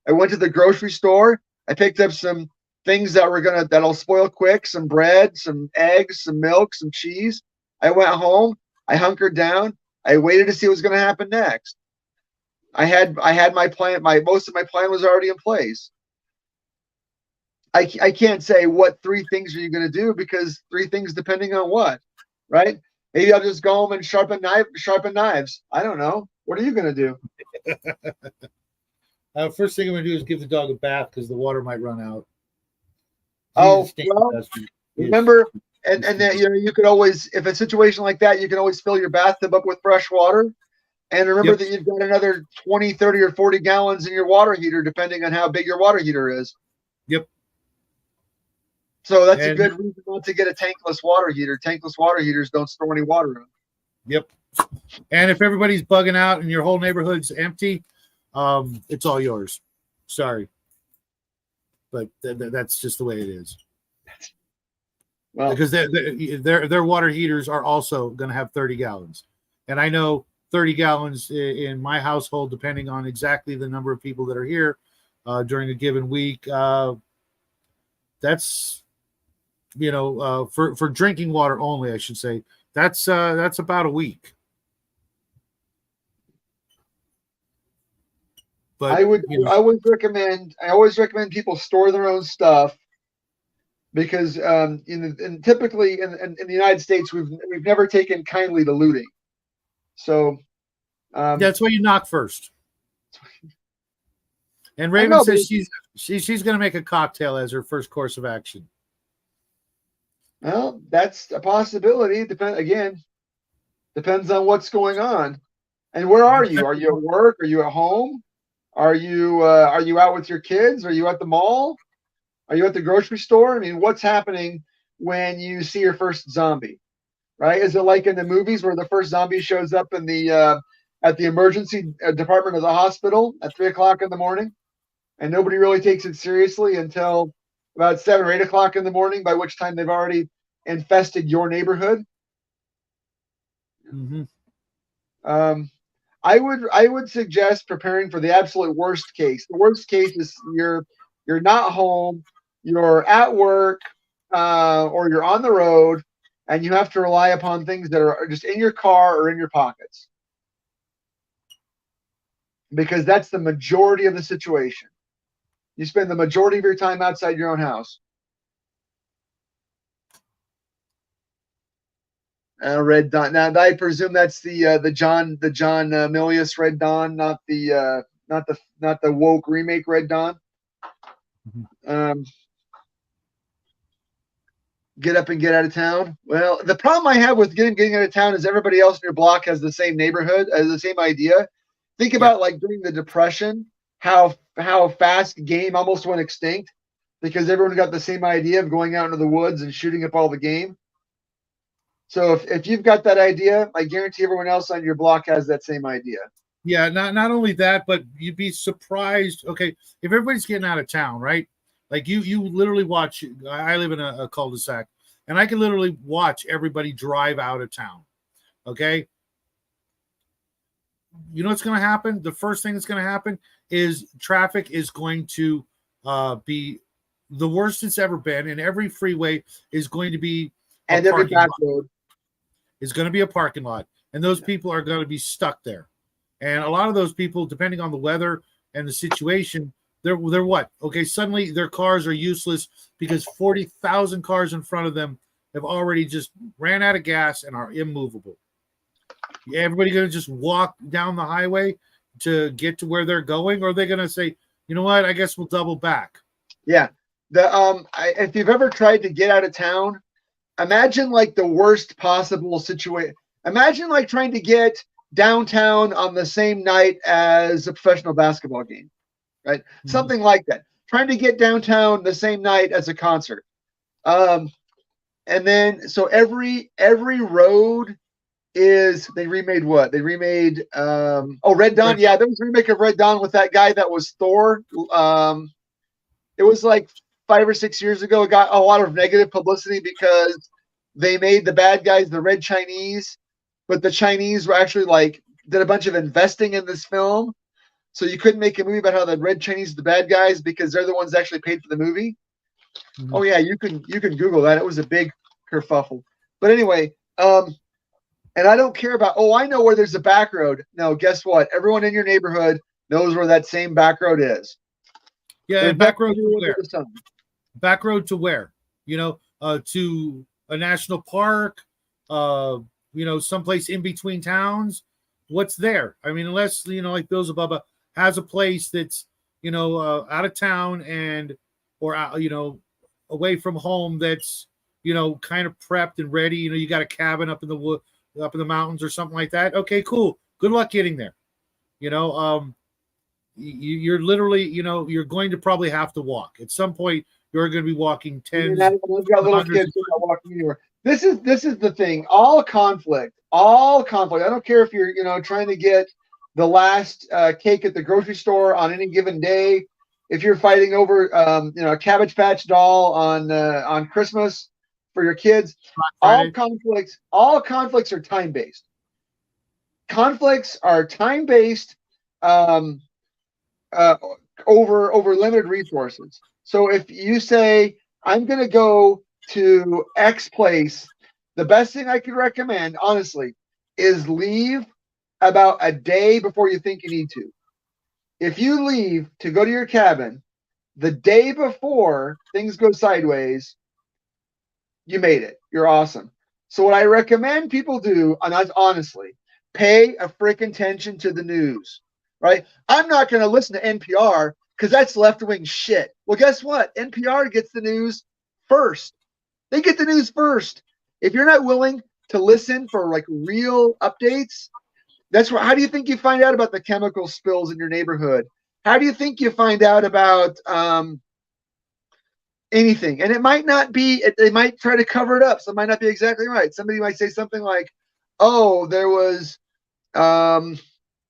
I went to the grocery store. I picked up some things that'll spoil quick, some bread, some eggs, some milk, some cheese. I went home, I hunkered down, I waited to see what was going to happen next. I had my plan, most of my plan was already in place. I can't say what 3 things are you going to do, because 3 things depending on what, right? Maybe I'll just go home and sharpen knives. I don't know. What are you going to do? First thing I'm going to do is give the dog a bath because the water might run out. Oh, well, remember, and then you could always, if a situation like that, you can always fill your bathtub up with fresh water. And remember that you've got another 20, 30, or 40 gallons in your water heater, depending on how big your water heater is. Yep. So that's a good reason not to get a tankless water heater. Tankless water heaters don't store any water in them. Yep. And if everybody's bugging out and your whole neighborhood's empty, it's all yours. Sorry. But that's just the way it is. Well, because their water heaters are also going to have 30 gallons. And I know 30 gallons in my household, depending on exactly the number of people that are here during a given week. That's, for drinking water only, I should say, that's about a week. But I always recommend people store their own stuff, because typically in the United States we've never taken kindly to looting. So that's why you knock first. And Raven says she's going to make a cocktail as her first course of action. Well, that's a possibility. Depends on what's going on. And where are you? Are you at work? Are you at home? Are you out with your kids? Are you at the mall? Are you at the grocery store? I mean, what's happening when you see your first zombie, right? Is it like in the movies where the first zombie shows up in the at the emergency department of the hospital at 3:00 in the morning, and nobody really takes it seriously until about 7 or 8 o'clock in the morning, by which time they've already infested your neighborhood? Mm-hmm. I would suggest preparing for the absolute worst case. The worst case is you're not home, you're at work, or you're on the road, and you have to rely upon things that are just in your car or in your pockets, because that's the majority of the situation. You spend the majority of your time outside your own house. Red Dawn. Now, I presume that's the John Milius Red Dawn, not the woke remake Red Dawn. Get up and get out of town. Well, the problem I have with getting out of town is everybody else in your block has the same neighborhood, has the same idea. Think about like during the Depression, how fast game almost went extinct because everyone got the same idea of going out into the woods and shooting up all the game. So if you've got that idea, I guarantee everyone else on your block has that same idea. Yeah, not only that, but you'd be surprised. Okay, if everybody's getting out of town, right? Like you literally watch. I live in a cul-de-sac, and I can literally watch everybody drive out of town. Okay, you know what's going to happen? The first thing that's going to happen is traffic is going to be the worst it's ever been, and every freeway is going to be and every back road is going to be a parking lot, and those people are going to be stuck there. And a lot of those people, depending on the weather and the situation, they're what? Okay, suddenly their cars are useless because 40,000 cars in front of them have already just ran out of gas and are immovable. Everybody going to just walk down the highway to get to where they're going, or are they going to say, you know what, I guess we'll double back? Yeah. If you've ever tried to get out of town, imagine like the worst possible situation. Imagine like trying to get downtown on the same night as a professional basketball game, right? Mm-hmm. Something like that. Trying to get downtown the same night as a concert. And then, so every road is, they remade what? They remade, Red Dawn. Yeah, there was a remake of Red Dawn with that guy that was Thor. It was like 5 or 6 years ago. It got a lot of negative publicity because they made the bad guys the Red Chinese, but the Chinese were actually like did a bunch of investing in this film. So you couldn't make a movie about how the Red Chinese are the bad guys because they're the ones that actually paid for the movie. Mhm. Oh yeah, you can Google that. It was a big kerfuffle. But anyway, and I don't care about. Oh, I know where there's a back road. No, guess what? Everyone in your neighborhood knows where that same back road is. Yeah, There's and back nothing road to new under where? the sun. Back road to where? To a national park, someplace in between towns. What's there? I mean, unless like Bill's Bubba has a place that's out of town or away from home that's kind of prepped and ready. You got a cabin up in the wood, up in the mountains or something like that. Okay, cool. Good luck getting there. You're literally you're going to probably have to walk at some point. You're going to be walking And tens, I've got little hundreds kids of who are not walking anywhere. This is the thing. All conflict. I don't care if you're trying to get the last cake at the grocery store on any given day. If you're fighting over a Cabbage Patch doll on Christmas for your kids, Friday. all conflicts are time based. Conflicts are time based. Um, uh, over limited resources. So if you say, I'm going to go to X place, the best thing I could recommend, honestly, is leave about a day before you think you need to. If you leave to go to your cabin the day before things go sideways, you made it. You're awesome. So what I recommend people do, and that's honestly, pay a freaking attention to the news, right? I'm not going to listen to NPR because that's left-wing shit. Well, guess what? NPR gets the news first. They get the news first. If you're not willing to listen for like real updates, that's where. How do you think you find out about the chemical spills in your neighborhood? How do you think you find out about anything? And it might not be. They might try to cover it up, so it might not be exactly right. Somebody might say something like, "Oh, there was a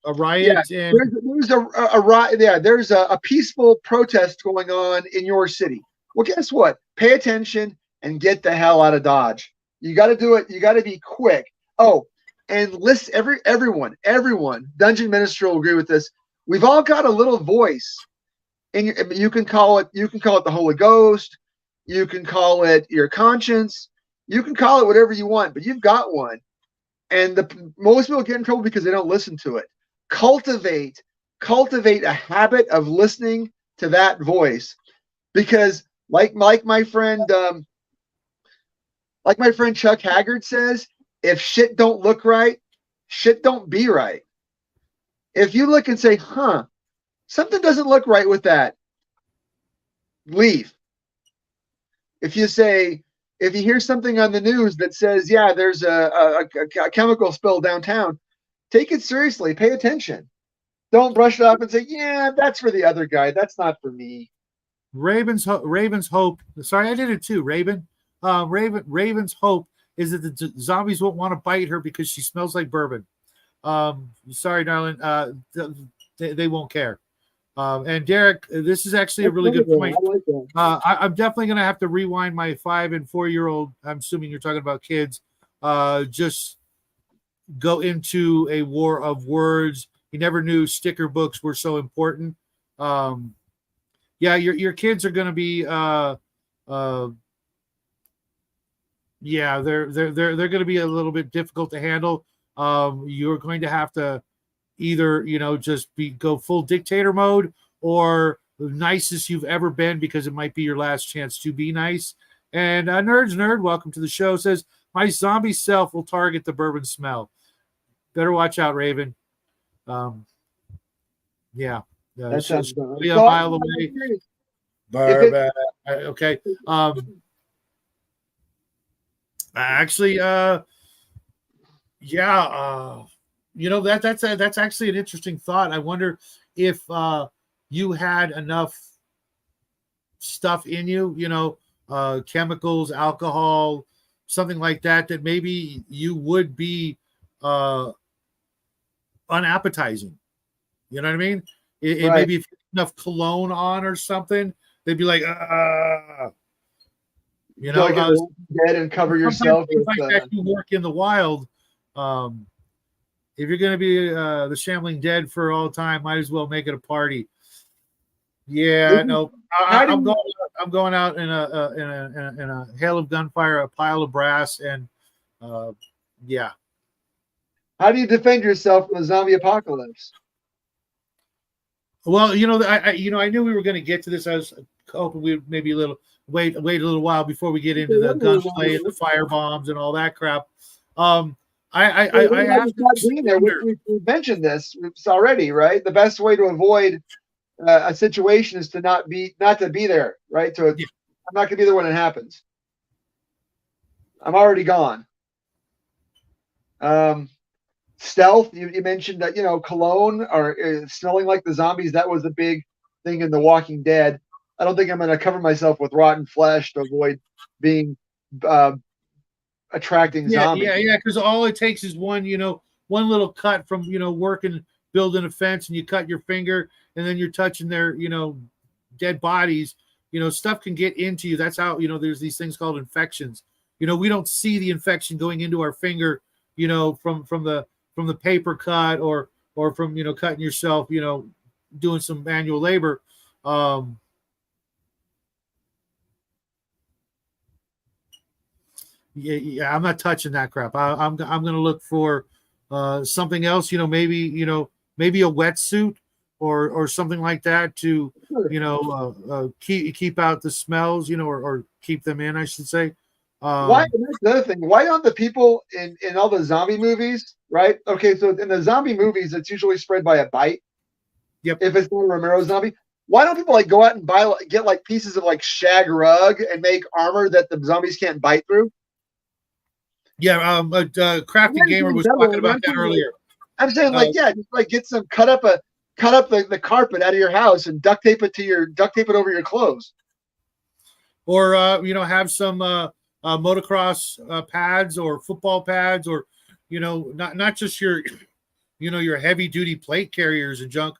riot and there's a riot. Yeah, there's a peaceful protest going on in your city." Well, guess what? Pay attention and get the hell out of Dodge. You got to do it. You got to be quick. Oh, and listen, everyone, Dungeon Minister will agree with this. We've all got a little voice, and you can call it the Holy Ghost. You can call it your conscience. You can call it whatever you want, but you've got one. And most people get in trouble because they don't listen to it. Cultivate a habit of listening to that voice, because like my friend Chuck Haggard says, if shit don't look right, shit don't be right. If you look and say, something doesn't look right with that, leave. If you hear something on the news that says, yeah, there's a chemical spill downtown, take it seriously. Pay attention. Don't brush it off and say, yeah, that's for the other guy. That's not for me. Raven's hope. Sorry, I did it too. Raven's hope is that the zombies won't want to bite her because she smells like bourbon. Sorry, darling. They won't care. And Derek, this is actually a really good point. I like that. I'm definitely going to have to rewind my 5 and 4-year-old. I'm assuming you're talking about kids. Just go into a war of words. He never knew sticker books were so important. Yeah, your kids are going to be. Yeah, they're going to be a little bit difficult to handle. You're going to have to either just go full dictator mode, or the nicest you've ever been, because it might be your last chance to be nice. And Nerd, welcome to the show, says my zombie self will target the bourbon smell. Better watch out, Raven. Yeah, That sounds be a mile away. Bourbon. Okay. Actually, yeah. That's actually an interesting thought. I wonder if you had enough stuff in you, chemicals, alcohol, something like that maybe you would be unappetizing. You know what I mean? It right. Maybe if you had enough cologne on or something, they'd be like, like dead and cover yourself with like that. You work in the wild. If you're going to be the shambling dead for all time, might as well make it a party. Yeah, no, How do I'm you going. I'm going out in a hail of gunfire, a pile of brass, and uh, yeah. how do you defend yourself from the zombie apocalypse? Well, I knew we were going to get to this. I was hoping we'd maybe a little wait a little while before we get into the gunplay and the fire bombs and all that crap. Um, I have to Not just being there. wonder. We mentioned this already, right? The best way to avoid a situation is to not to be there, right? I'm not gonna be there when it happens. I'm already gone. Um, Stealth. You mentioned that cologne or smelling like the zombies. That was a big thing in The Walking Dead. I don't think I'm gonna cover myself with rotten flesh to avoid being uh, attracting zombies. Yeah. Because all it takes is one little cut from working building a fence, and you cut your finger, and then you're touching their dead bodies. Stuff can get into you. That's how there's these things called infections. We don't see the infection going into our finger. From the paper cut or from cutting yourself. Doing some manual labor. Um, yeah, I'm not touching that crap. I'm going to look for something else. Maybe a wetsuit or something like that to keep out the smells. Or keep them in, I should say. Why? That's the other thing. Why don't the people in all the zombie movies, right? Okay, so in the zombie movies, it's usually spread by a bite. Yep. If it's not a Romero zombie, why don't people go out and get pieces of shag rug and make armor that the zombies can't bite through? Yeah, Crafty Gamer was talking about that earlier. I'm saying just get some cut up the carpet out of your house and duct tape it over your clothes. Or have some motocross pads or football pads, or not just your your heavy duty plate carriers and junk.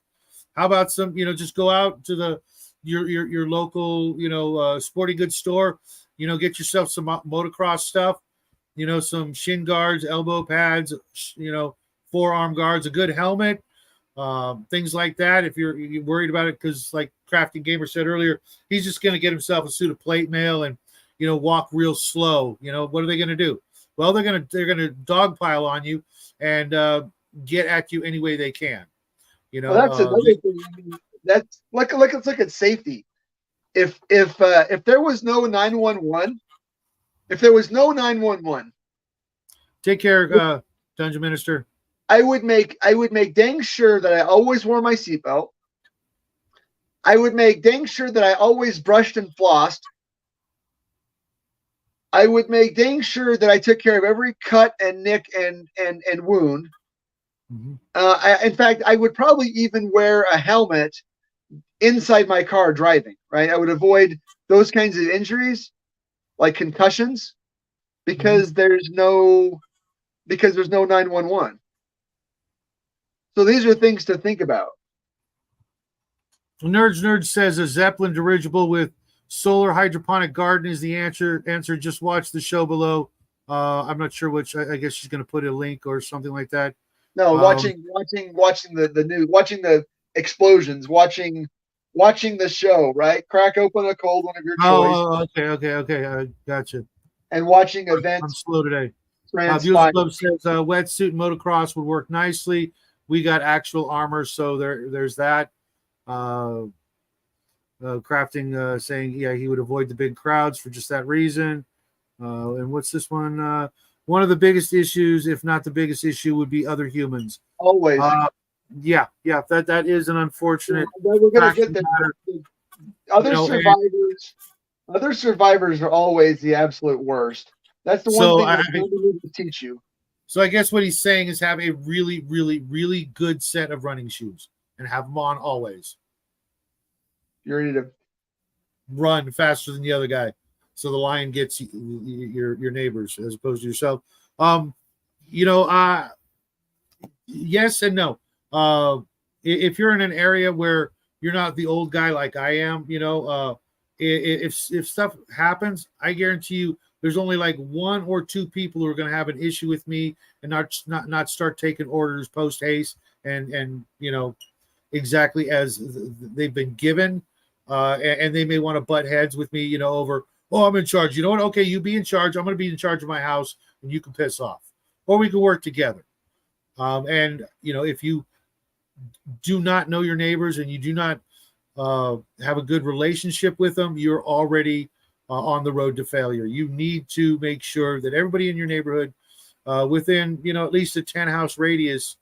How about some just go out to your local sporting goods store, get yourself some motocross stuff, some shin guards, elbow pads, forearm guards, a good helmet, things like that. If you're worried about it, because like Crafty Gamer said earlier, he's just going to get himself a suit of plate mail and walk real slow. What are they going to do? Well, they're going to dogpile on you and get at you any way they can. Well, that's another thing. I mean, that's let's look at safety. If there was no 911, if there was no 911, take care, Dungeon Minister. I would make dang sure that I always wore my seatbelt. I would make dang sure that I always brushed and flossed. I would make dang sure that I took care of every cut and nick and wound. Mm-hmm. In fact, I would probably even wear a helmet inside my car driving, right? I would avoid those kinds of injuries like concussions because there's no 911. So these are things to think about. Nerd says a Zeppelin dirigible with solar hydroponic garden is the answer. Just watch the show below. I'm not sure which. I guess she's going to put a link or something like that. No, watching the news, watching the explosions, watching the show, right? Crack open a cold one of your choice. Oh, okay. I gotcha. And watching events. I'm slow today. Beautiful Club says wetsuit and motocross would work nicely. We got actual armor, so there's that. Crafting saying, yeah, he would avoid the big crowds for just that reason. And what's this one? One of the biggest issues, if not the biggest issue, would be other humans. Always. Yeah. That is an unfortunate. We're gonna get there. Other survivors are always the absolute worst. That's the one thing that need to teach you. So I guess what he's saying is have a really, really, really good set of running shoes and have them on always. You're ready to run faster than the other guy, so the lion gets your neighbors as opposed to yourself. Yes and no. If you're in an area where you're not the old guy like I am, if stuff happens, I guarantee you there's only like one or two people who are going to have an issue with me and not start taking orders post haste and exactly as they've been given. and they may want to butt heads with me, over, oh, I'm in charge. You know what? Okay, you be in charge. I'm going to be in charge of my house, and you can piss off, or we can work together. And if you do not know your neighbors and you do not have a good relationship with them, you're already on the road to failure. You need to make sure that everybody in your neighborhood, within at least a 10-house radius,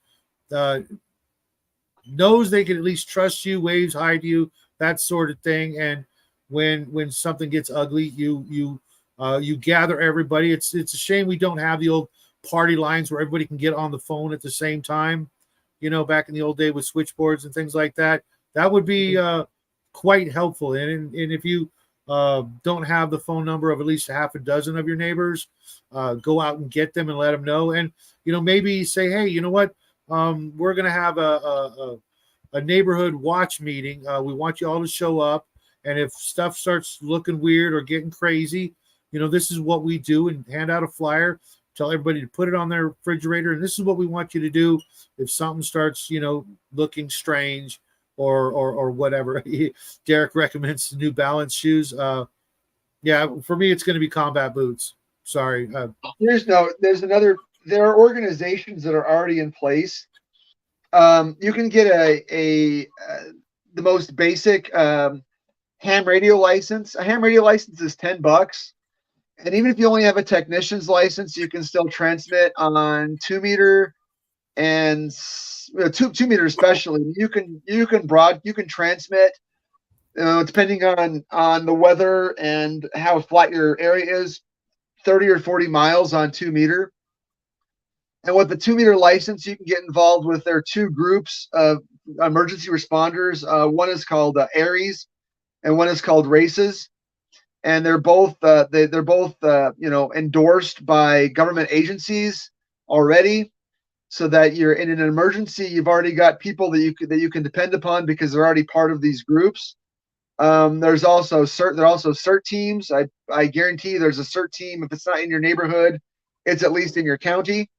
knows they can at least trust you, waves hi to you, that sort of thing. And when something gets ugly, you gather everybody. It's a shame we don't have the old party lines where everybody can get on the phone at the same time. Back in the old day with switchboards and things like that. That would be quite helpful. And if you don't have the phone number of at least a half a dozen of your neighbors, go out and get them and let them know. And maybe say, hey, you know what? We're going to have a neighborhood watch meeting. We want you all to show up. And if stuff starts looking weird or getting crazy, this is what we do, and hand out a flyer, tell everybody to put it on their refrigerator. And this is what we want you to do if something starts, looking strange or whatever. Derek recommends New Balance shoes. Yeah, for me, it's going to be combat boots. Sorry. There are organizations that are already in place. You can get the most basic ham radio license. A ham radio license is $10. And even if you only have a technician's license, you can still transmit on 2 meter and 2 meter especially. You can transmit, depending on the weather and how flat your area is, 30 or 40 miles on 2 meter. And with the 2 meter license, you can get involved with their 2 groups of emergency responders. One is called ARES, and one is called RACES. And they're both endorsed by government agencies already, so that you're in an emergency, you've already got people that you can depend upon because they're already part of these groups. There's also CERT teams. I guarantee there's a CERT team. If it's not in your neighborhood, it's at least in your county.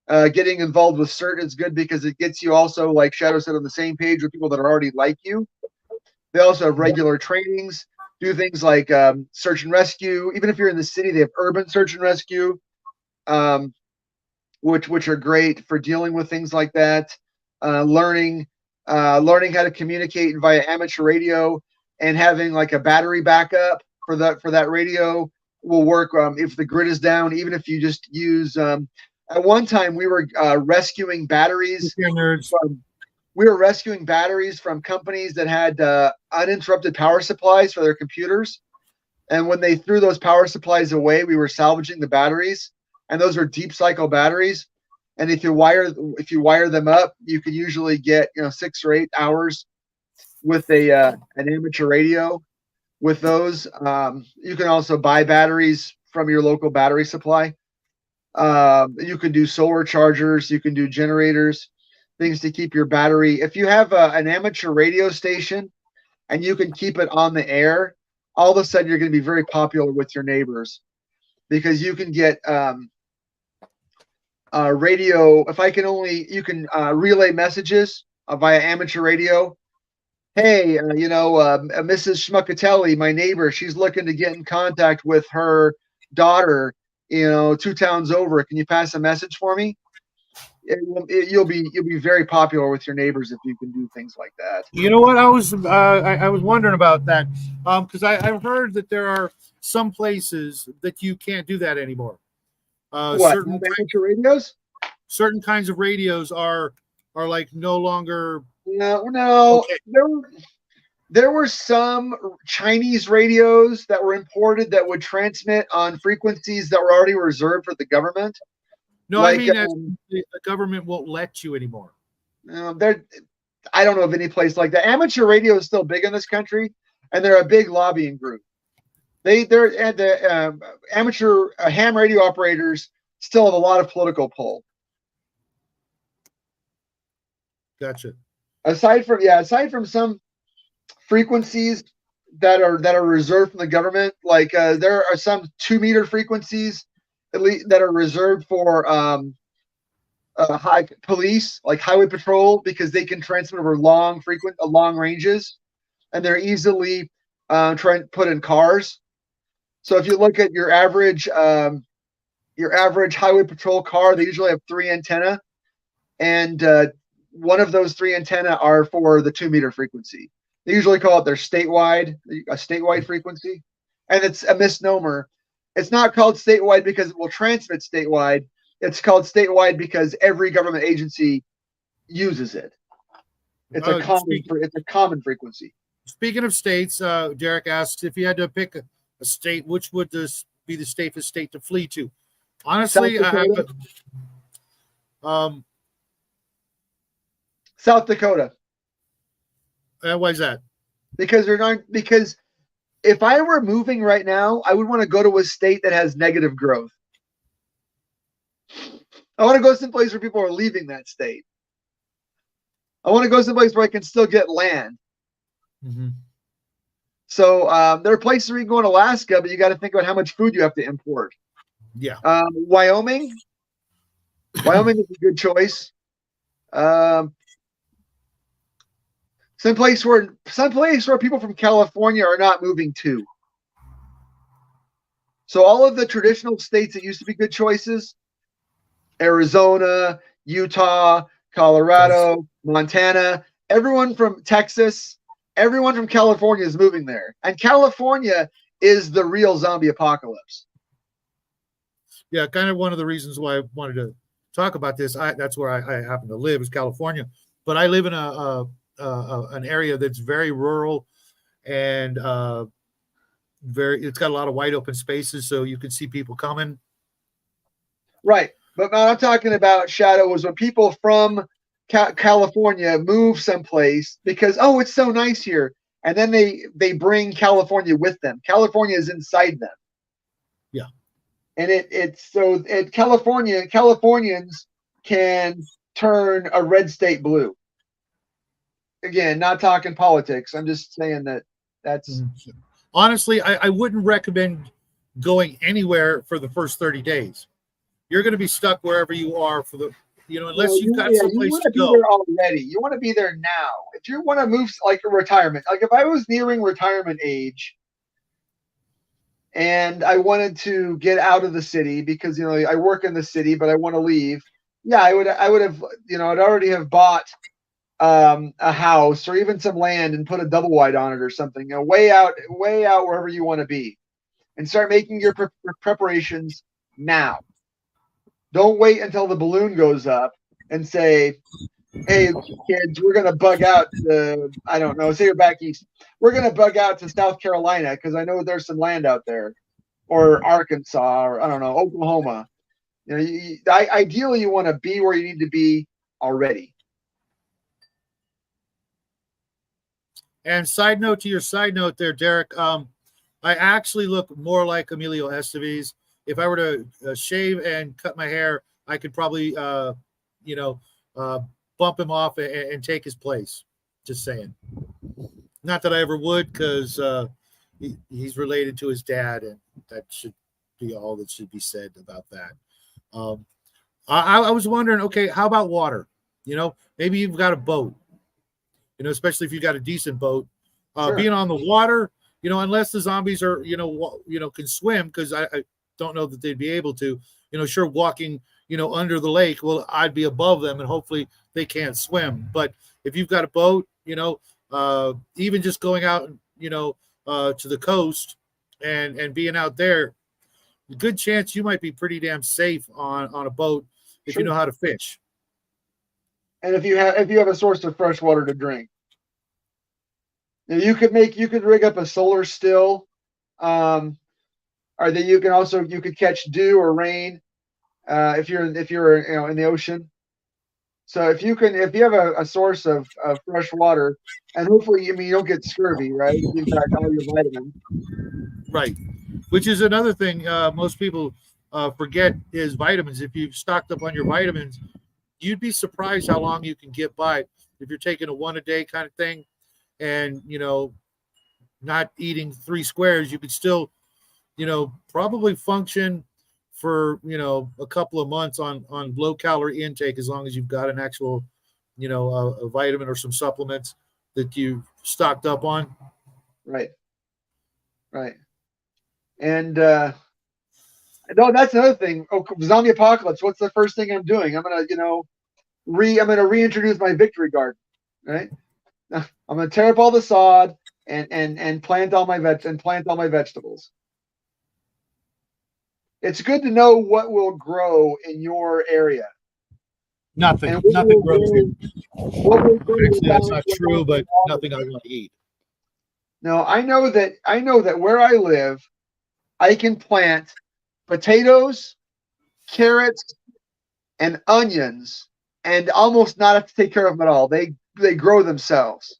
Getting involved with CERT is good because it gets you also, like Shadow said, on the same page with people that are already like you. They also have regular trainings. Do things like search and rescue. Even if you're in the city, they have urban search and rescue, which are great for dealing with things like that. Learning how to communicate via amateur radio, and having like a battery backup for that radio will work if the grid is down. Even if you just use at one time we were rescuing batteries. We were rescuing batteries from companies that had uninterrupted power supplies for their computers. And when they threw those power supplies away, we were salvaging the batteries. And those are deep cycle batteries. And if you wire them up, you could usually get 6 or 8 hours with an amateur radio. With those, you can also buy batteries from your local battery supply. You can do solar chargers. You can do generators. Things to keep your battery. If you have an amateur radio station and you can keep it on the air, all of a sudden you're going to be very popular with your neighbors, because you can get radio. You can relay messages via amateur radio. Hey, Mrs. Schmuckatelli, my neighbor, she's looking to get in contact with her daughter, 2 towns over. Can you pass a message for me? You'll be very popular with your neighbors if you can do things like that. You know what? I was wondering about that, because I've heard that there are some places that you can't do that anymore. Certain amateur radios? Certain kinds of radios are like no longer. No. Okay. There were some Chinese radios that were imported that would transmit on frequencies that were already reserved for the government. No, I mean the government won't let you anymore. I don't know of any place like that. Amateur radio is still big in this country, and they're a big lobbying group. The amateur ham radio operators still have a lot of political pull. Gotcha. Aside from some frequencies that are reserved from the government, like there are some 2 meter frequencies at least that are reserved for high police, like highway patrol, because they can transmit over long ranges. and they're easily trying to put in cars. So if you look at your average highway patrol car, they usually have 3 antenna, and one of those 3 antenna are for the 2-meter frequency. They usually call it a statewide frequency, and it's a misnomer. It's not called statewide because it will transmit statewide. It's called statewide because every government agency uses it. It's a common frequency. Speaking of states, Derek asks if you had to pick a state, which would this be the safest state to flee to? Honestly, South Dakota. Why is that? Because if I were moving right now, I would want to go to a state that has negative growth. I want to go someplace where people are leaving that state. I want to go someplace where I can still get land. Mm-hmm. So there are places where you can go in Alaska, but you got to think about how much food you have to import. Yeah. Wyoming is a good choice. Some place where people from California are not moving to. So all of the traditional states that used to be good choices, Arizona, Utah, Colorado, Montana, everyone from Texas, everyone from California is moving there. And California is the real zombie apocalypse. Yeah, kind of one of the reasons why I wanted to talk about this. That's where I happen to live, is California. But I live in an area that's very rural and it's got a lot of wide open spaces, so you can see people coming. Right. But what I'm talking about, Shadow, was when people from California move someplace because, oh, it's so nice here. And then they bring California with them. California is inside them. Yeah. And Californians can turn a red state blue. Again, not talking politics. I'm just saying that's. Honestly, I wouldn't recommend going anywhere for the first 30 days. You're going to be stuck wherever you are unless you've got someplace to go. You want to be there already. You want to be there now. If you want to move like a retirement, like if I was nearing retirement age and I wanted to get out of the city because, I work in the city, but I want to leave. Yeah, I would have, I'd already have bought a house or even some land and put a double wide on it or something, way out wherever you want to be, and start making your preparations now. Don't wait until the balloon goes up and say, hey, kids, we're going to bug out to, I don't know, say you're back east. We're going to bug out to South Carolina because I know there's some land out there, or Arkansas, or I don't know, Oklahoma. Ideally, you want to be where you need to be already. And side note to your side note there, Derek, I actually look more like Emilio Estevez. If I were to shave and cut my hair, I could probably, bump him off and take his place. Just saying. Not that I ever would, because he's related to his dad, and that should be all that should be said about that. I was wondering, okay, how about water? Maybe you've got a boat. Especially if you got a decent boat, Sure. Being on the water, unless the zombies are, can swim, because I don't know that they'd be able to, sure, walking, under the lake, well, I'd be above them and hopefully they can't swim. But if you've got a boat, even just going out, to the coast and being out there, a good chance you might be pretty damn safe on a boat if Sure. you know how to fish. And if you have a source of fresh water to drink, you could rig up a solar still, or that you could catch dew or rain, if you're in the ocean. So if you have a source of fresh water, and hopefully, you don't get scurvy, right? You've got all your vitamins. Right. Which is another thing most people forget is vitamins. If you've stocked up on your vitamins, you'd be surprised how long you can get by if you're taking a 1 a day kind of thing and, not eating 3 squares. You could still, probably function for, a couple of months on low calorie intake, as long as you've got an actual, a vitamin or some supplements that you stocked up on. Right. Right. And no, that's another thing. Oh, zombie apocalypse. What's the first thing I'm doing? I'm gonna, I'm gonna reintroduce my victory garden. Right. I'm gonna tear up all the sod and plant all my vegetables. It's good to know what will grow in your area. Nothing. And what Nothing will grows here. what will grow Actually, that's about not what true, but else. nothing I want to eat. No, I know that where I live, I can plant potatoes, carrots, and onions, and almost not have to take care of them at all. They grow themselves.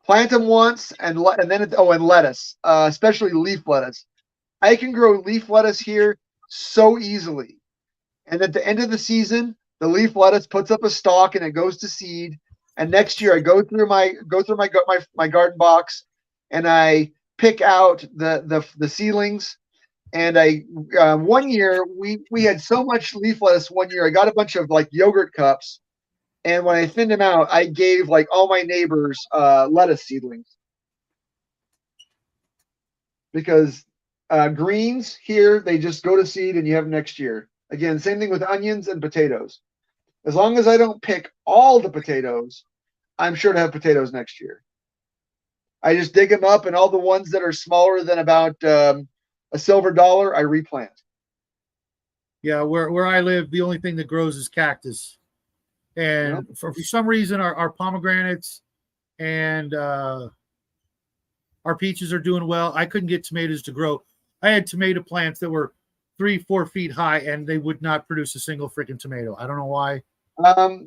Plant them once, and then and lettuce, especially leaf lettuce. I can grow leaf lettuce here so easily. And at the end of the season, the leaf lettuce puts up a stalk and it goes to seed. And next year, I go through my garden box, and I pick out the seedlings. And one year we had so much leaf lettuce. One year I got a bunch of like yogurt cups, and when I thinned them out, I gave like all my neighbors lettuce seedlings, because greens here, they just go to seed and you have them next year. Again, same thing with onions and potatoes. As long as I don't pick all the potatoes, I'm sure to have potatoes next year. I just dig them up, and all the ones that are smaller than about a silver dollar, I replant. Yeah, where I live, the only thing that grows is cactus. And for some reason, our pomegranates and our peaches are doing well. I couldn't get tomatoes to grow. I had tomato plants that were 3-4 feet high, and they would not produce a single freaking tomato. I don't know why.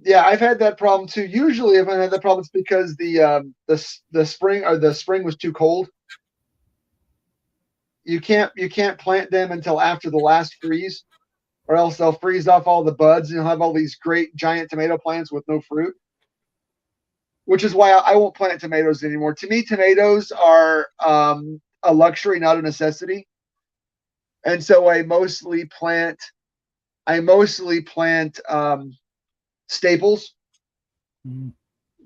Yeah, I've had that problem too. Usually, if I had that problem, it's because the spring was too cold. You can't plant them until after the last freeze, or else they'll freeze off all the buds, and you'll have all these great giant tomato plants with no fruit. Which is why I won't plant tomatoes anymore. To me, tomatoes are a luxury, not a necessity. And so I mostly plant staples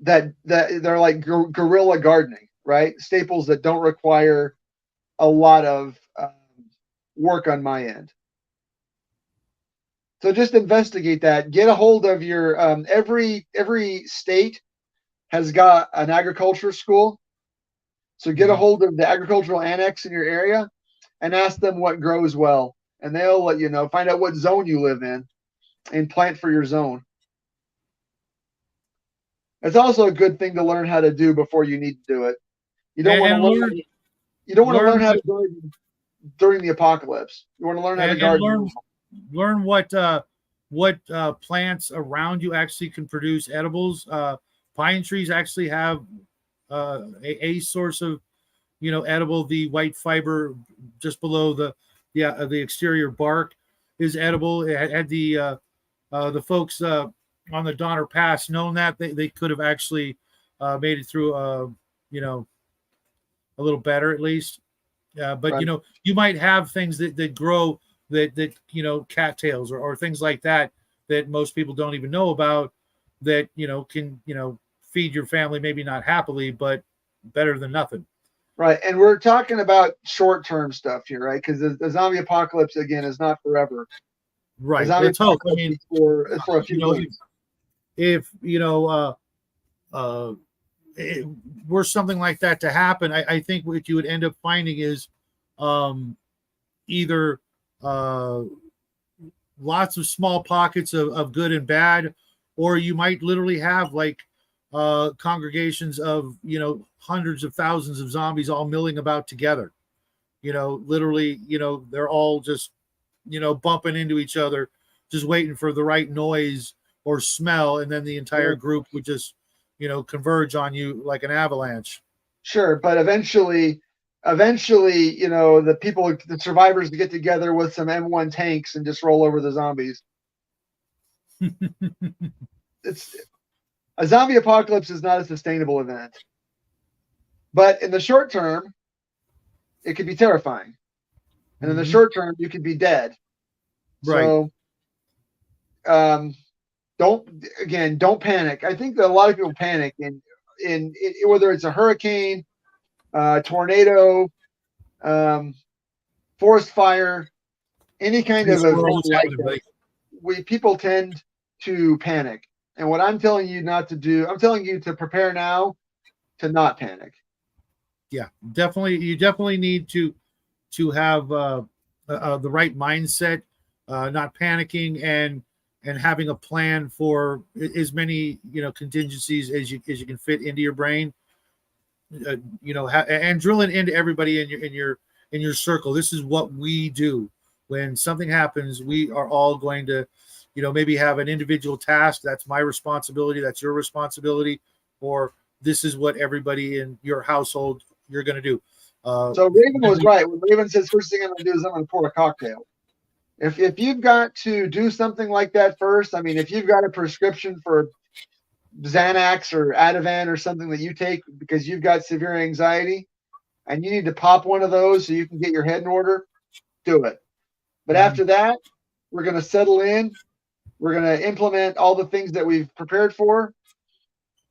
that they're like guerrilla gardening, right? Staples that don't require a lot of work on my end. So just investigate that. Get a hold of your every state has got an agriculture school. So get a hold of the agricultural annex in your area and ask them what grows well. And they'll let you know. Find out what zone you live in and plant for your zone. It's also a good thing to learn how to do before you need to do it. You don't want to learn. You don't want to learn how to garden during the apocalypse. You want to learn how to garden. Learn what plants around you actually can produce edibles. Pine trees actually have a source of, edible. The white fiber just below the exterior bark is edible. It had the folks on the Donner Pass known that they could have actually made it through a little better at least. But Right. You might have things that grow that cattails or things like that most people don't even know about, that can feed your family, maybe not happily, but better than nothing. Right. And we're talking about short-term stuff here, right? Because the zombie apocalypse, again, is not forever. Right. Let's hope. I mean, for a few months. If were something like that to happen, I think what you would end up finding is either lots of small pockets of good and bad, or you might literally have like congregations of hundreds of thousands of zombies all milling about together. Literally, they're all just bumping into each other, just waiting for the right noise or smell, and then the entire group would just converge on you like an avalanche. Sure, but eventually, the survivors get together with some M1 tanks and just roll over the zombies. It's a zombie apocalypse is not a sustainable event, but in the short term, it could be terrifying, and in the short term, you could be dead. Right. So, don't panic. I think that a lot of people panic, and whether it's a hurricane, tornado, forest fire, any kind of This event world is like happening, that, buddy. people tend to panic. And what I'm telling you not to do, I'm telling you to prepare now, to not panic. Yeah, definitely. You definitely need to have the right mindset, not panicking, and having a plan for as many contingencies as you can fit into your brain. And drilling into everybody in your circle. This is what we do. When something happens, we are all going to, maybe have an individual task. That's my responsibility. That's your responsibility. Or this is what everybody in your household you're going to do. So Raven was right. When Raven says, first thing I'm going to do is I'm going to pour a cocktail. If you've got to do something like that first, I mean, if you've got a prescription for Xanax or Ativan or something that you take because you've got severe anxiety and you need to pop one of those so you can get your head in order, do it. But after that, we're going to settle in. We're going to implement all the things that we've prepared for.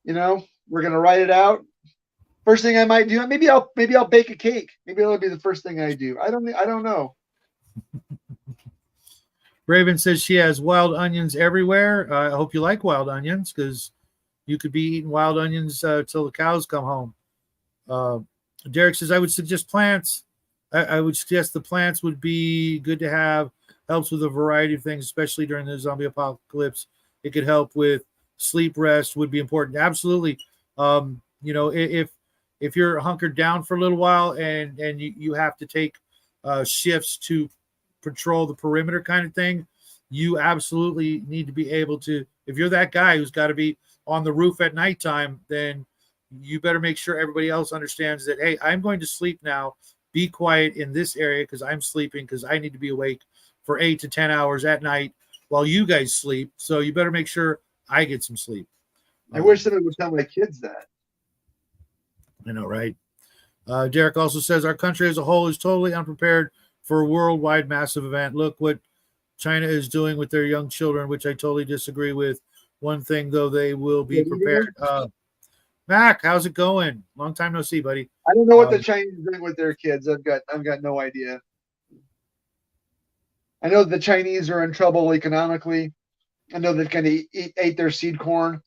We're going to write it out. First thing I might do, maybe I'll bake a cake. Maybe that'll be the first thing I do. I don't know. Raven says she has wild onions everywhere. I hope you like wild onions, because you could be eating wild onions till the cows come home. Derek says, I would suggest plants. I would suggest the plants would be good to have. Helps with a variety of things, especially during the zombie apocalypse. It could help with sleep, rest would be important. Absolutely. If you're hunkered down for a little while and you have to take shifts to patrol the perimeter kind of thing, you absolutely need to be able to, if you're that guy who's got to be on the roof at nighttime, then you better make sure everybody else understands that, hey, I'm going to sleep now. Be quiet in this area because I'm sleeping, because I need to be awake for 8 to 10 hours at night while you guys sleep. So you better make sure I get some sleep. I wish somebody would tell my kids that. I know, right? Derek also says our country as a whole is totally unprepared for a worldwide massive event. Look what China is doing with their young children, which I totally disagree with. One thing, though, they will be prepared. Mac, how's it going? Long time no see, buddy. I don't know what the Chinese are doing with their kids. I've got no idea. I know the Chinese are in trouble economically. I know they've kind of ate their seed corn,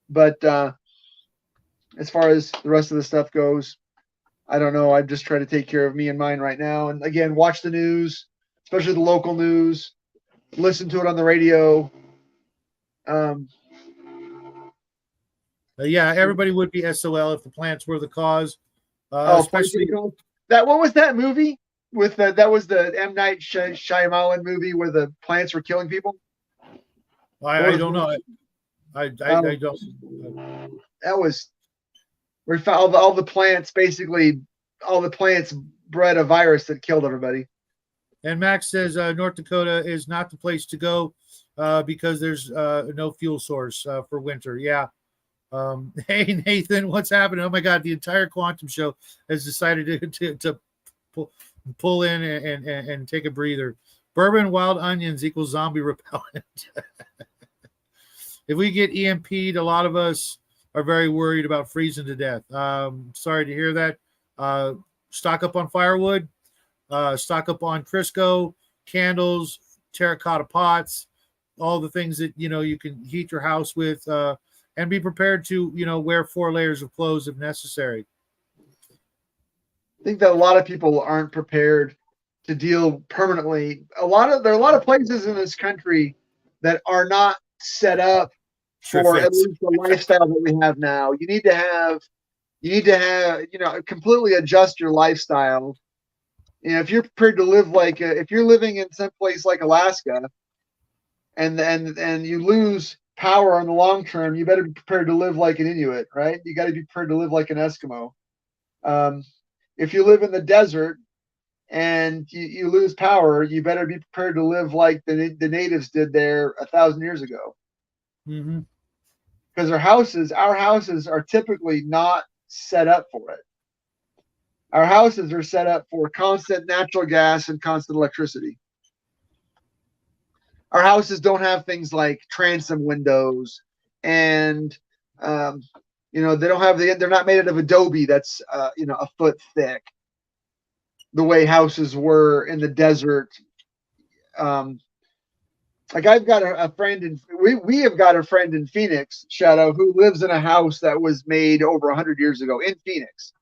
but as far as the rest of the stuff goes, I don't know. I'm just trying to take care of me and mine right now. And again, watch the news, especially the local news. Listen to it on the radio. Yeah, everybody would be SOL if the plants were the cause. Especially that. What was that movie with that was the M. Night Shyamalan movie where the plants were killing people? I don't know. I don't. That was where we found all the plants. Basically, all the plants bred a virus that killed everybody. And Max says North Dakota is not the place to go because there's no fuel source for winter. Yeah. Hey, Nathan, what's happening? Oh, my God. The entire Quantum Show has decided to pull in and take a breather. Bourbon wild onions equals zombie repellent. If we get EMP'd, a lot of us are very worried about freezing to death. Sorry to hear that. Stock up on firewood. Stock up on Crisco, candles, terracotta pots, all the things that you can heat your house with, and be prepared to wear 4 layers of clothes if necessary. I think that a lot of people aren't prepared to deal permanently. There are a lot of places in this country that are not set up for at least the lifestyle that we have now. You need to have completely adjust your lifestyle. If you're prepared to live if you're living in some place like Alaska and you lose power on the long term, you better be prepared to live like an Inuit, right? You got to be prepared to live like an Eskimo. If you live in the desert and you lose power, you better be prepared to live like the natives did there 1,000 years ago. Mm-hmm. Because our houses are typically not set up for it. Our houses are set up for constant natural gas and constant electricity. Our houses don't have things like transom windows and They don't have they're not made out of adobe that's a foot thick, the way houses were in the desert. Um, like I've got a friend in we have got a friend in Phoenix, Shadow, who lives in a house that was made over 100 years ago in Phoenix,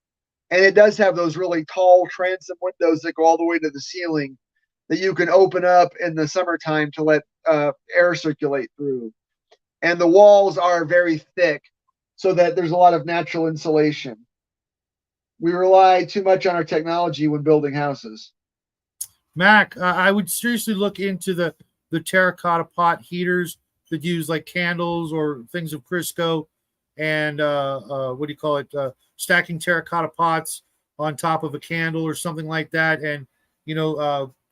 and it does have those really tall transom windows that go all the way to the ceiling that you can open up in the summertime to let air circulate through. And the walls are very thick so that there's a lot of natural insulation. We rely too much on our technology when building houses. Mac, I would seriously look into the terracotta pot heaters that use like candles or things of Crisco, and what do you call it? Stacking terracotta pots on top of a candle or something like that, and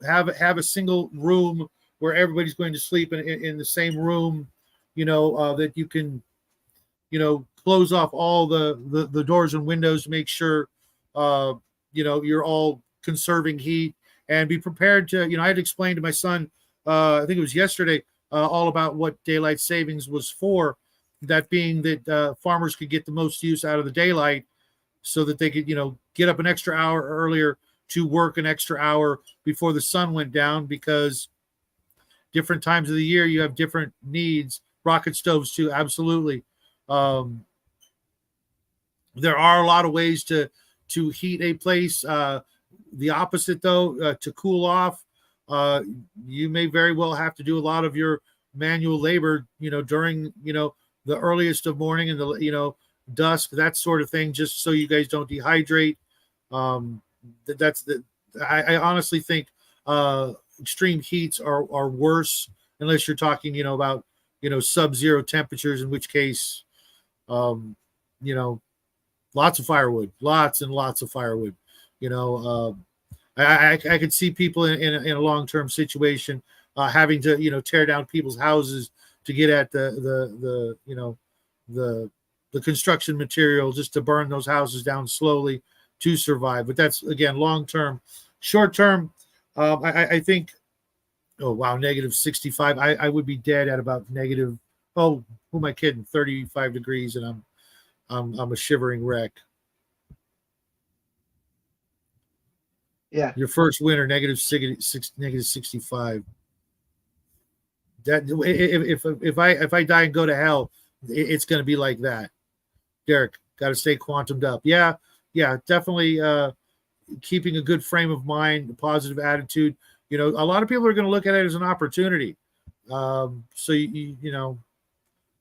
have a single room where everybody's going to sleep in the same room. That you can close off all the doors and windows to make sure you're all conserving heat, and be prepared to, I had explained to my son, I think it was yesterday, all about what daylight savings was for, that being that farmers could get the most use out of the daylight so that they could, get up an extra hour earlier to work an extra hour before the sun went down, because different times of the year you have different needs. Rocket stoves too, absolutely. There are a lot of ways to heat a place. The opposite, though, to cool off, you may very well have to do a lot of your manual labor, during, the earliest of morning and the, dusk, that sort of thing, just so you guys don't dehydrate. I honestly think extreme heats are worse, unless you're talking, about, sub-zero temperatures, in which case, lots of firewood, lots and lots of firewood. I could see people in a long-term situation having to tear down people's houses to get at the construction material, just to burn those houses down slowly to survive. But that's, again, long-term. Short-term, I think, oh wow, -65. I would be dead at about negative. Oh, who am I kidding? 35 degrees, and I'm a shivering wreck. Yeah. Your first winter, -65. That if I die and go to hell, it's going to be like that. Derek, got to stay quantumed up. Yeah, definitely. Keeping a good frame of mind, a positive attitude. A lot of people are going to look at it as an opportunity. So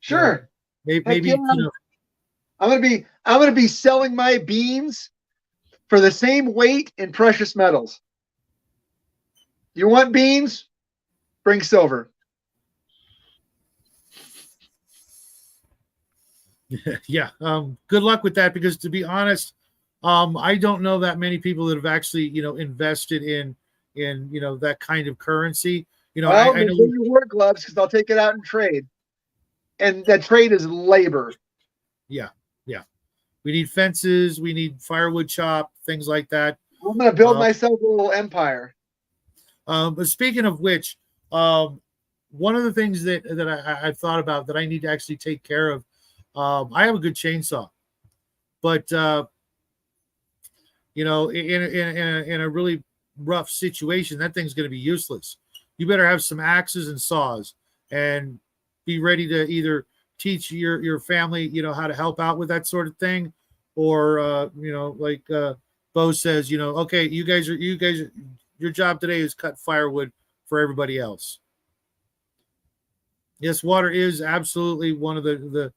sure. Maybe yeah. I'm gonna be selling my beans for the same weight in precious metals. You want beans? Bring silver. Yeah. Good luck with that, because to be honest, I don't know that many people that have actually, invested in that kind of currency. Well, I know your work gloves, because I'll take it out and trade. And that trade is labor. Yeah. We need fences. We need firewood chop, things like that. I'm going to build myself a little empire. But speaking of which, one of the things that I've thought about that I need to actually take care of, I have a good chainsaw, but in a really rough situation, that thing's going to be useless. You better have some axes and saws, and be ready to either teach your family, how to help out with that sort of thing, or like Bo says, okay, you guys are your job today is cut firewood for everybody else. Yes, water is absolutely one of the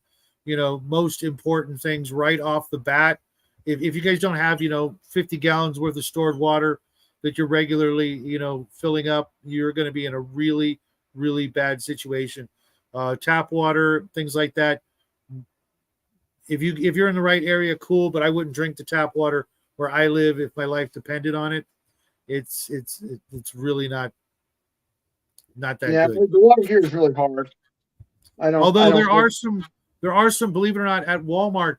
most important things right off the bat. If you guys don't have 50 gallons worth of stored water that you're regularly filling up, you're going to be in a really, really bad situation. Tap water, things like that. If you're in the right area, cool. But I wouldn't drink the tap water where I live if my life depended on it. It's really not that good. Yeah, the water here is really hard. Although there are some, believe it or not, at Walmart,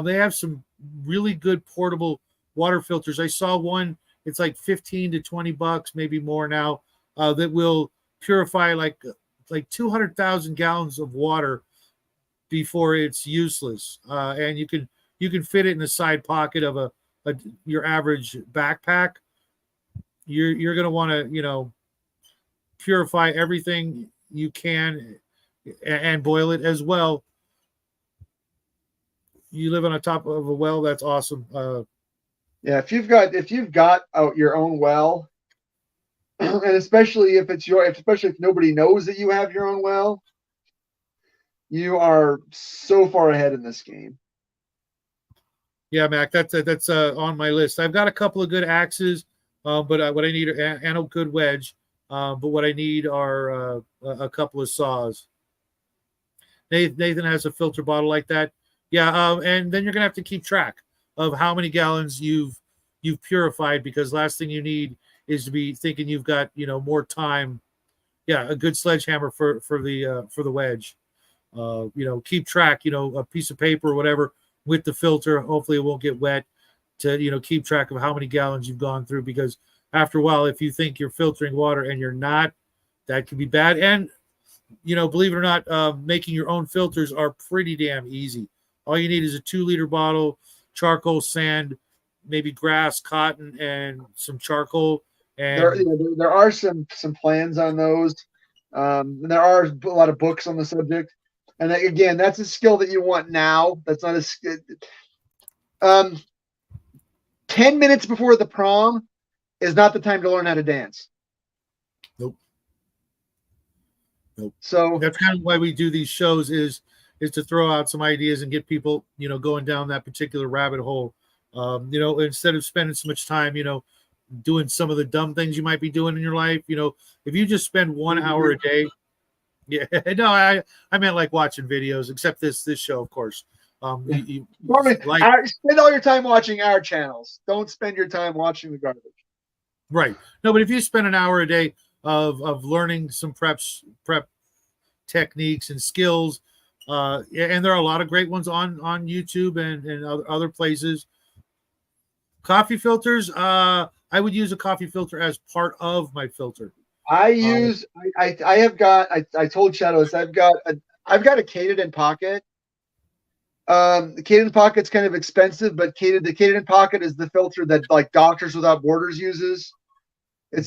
they have some really good portable water filters. I saw one. It's like $15 to $20, maybe more now, that will purify like 200,000 gallons of water before it's useless. And you can fit it in the side pocket of your average backpack. You're going to want to, purify everything you can and boil it as well. You live on top of a well, that's awesome. Yeah, if you've got your own well, and especially especially if nobody knows that you have your own well, you are so far ahead in this game. Yeah, Mac, that's on my list. I've got a couple of good axes, but what I need and a good wedge. But what I need are a couple of saws. Nathan has a filter bottle like that. Yeah, and then you're gonna have to keep track of how many gallons you've purified, because last thing you need is to be thinking you've got more time. Yeah, a good sledgehammer for the wedge. Keep track. A piece of paper or whatever with the filter. Hopefully, it won't get wet. To keep track of how many gallons you've gone through, because after a while, if you think you're filtering water and you're not, that could be bad. And believe it or not, making your own filters are pretty damn easy. All you need is a 2-liter bottle, charcoal, sand, maybe grass, cotton, and some charcoal. And there are some plans on those. And there are a lot of books on the subject. And again, that's a skill that you want now. That's not a 10 minutes before the prom is not the time to learn how to dance. Nope. So that's kind of why we do these shows is to throw out some ideas and get people, going down that particular rabbit hole. Instead of spending so much time, doing some of the dumb things you might be doing in your life, if you just spend 1 hour a day. Yeah, no, I meant like watching videos, except this show, of course. Spend all your time watching our channels. Don't spend your time watching the garbage. Right. No, but if you spend an hour a day of learning some prep techniques and skills, and there are a lot of great ones on YouTube and other places. Coffee filters, I would use a coffee filter as part of my filter. I told Shadows I've got a Katadyn pocket. The Katadyn pocket's kind of expensive, but the Katadyn pocket is the filter that like Doctors Without Borders uses. I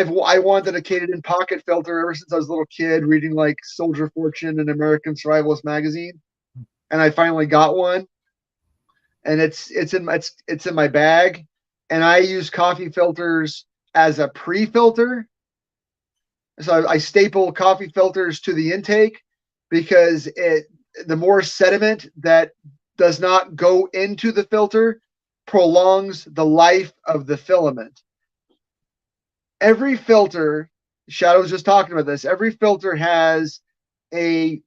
wanted a Katadyn pocket filter ever since I was a little kid reading like Soldier Fortune and American Survivalist magazine, and I finally got one. And it's in my bag, and I use coffee filters as a pre-filter. So I staple coffee filters to the intake because the more sediment that does not go into the filter prolongs the life of the filament. Every filter, Shadow was just talking about this, every filter has a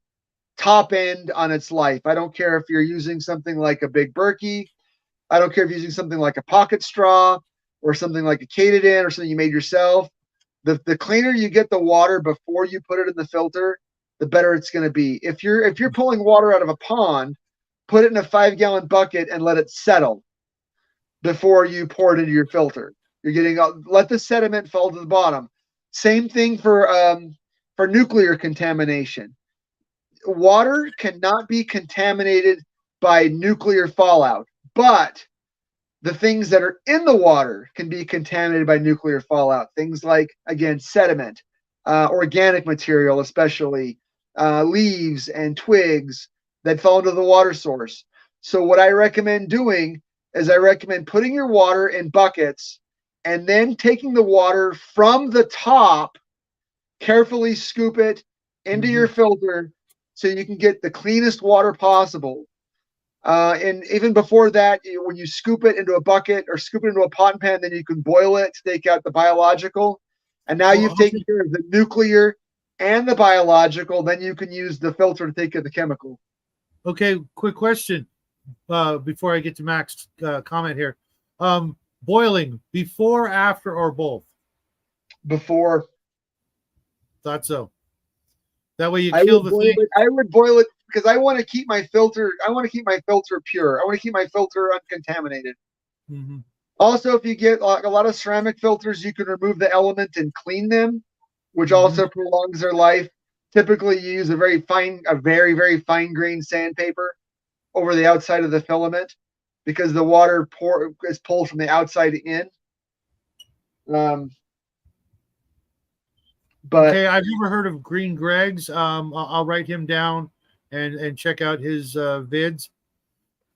top end on its life. I don't care if you're using something like a Big Berkey. I don't care if you're using something like a pocket straw or something like a Katadyn or something you made yourself. The cleaner you get the water before you put it in the filter, the better it's going to be. If you're pulling water out of a pond, put it in a 5-gallon bucket and let it settle before you pour it into your filter. Let the sediment fall to the bottom. Same thing for nuclear contamination. Water cannot be contaminated by nuclear fallout, but the things that are in the water can be contaminated by nuclear fallout. Things like, again, sediment, organic material, especially leaves and twigs that fall into the water source. So what I recommend doing is I recommend putting your water in buckets and then taking the water from the top, carefully scoop it into your filter so you can get the cleanest water possible. And even before that, when you scoop it into a bucket or scoop it into a pot and pan, then you can boil it to take out the biological. And now you've taken care of the nuclear and the biological, then you can use the filter to take care of the chemical. Okay, quick question before I get to Mac's comment here. Boiling, before, after, or both? Before. Thought so. That way you kill the thing. I would boil it because I want to keep my filter. I want to keep my filter pure. I want to keep my filter uncontaminated. Mm-hmm. Also, if you get like a lot of ceramic filters, you can remove the element and clean them, which also prolongs their life. typically you use a very very fine grained sandpaper over the outside of the filament because the water is pulled from the outside in. Um, but Okay, I've never heard of Green Greg's. I'll write him down and check out his vids.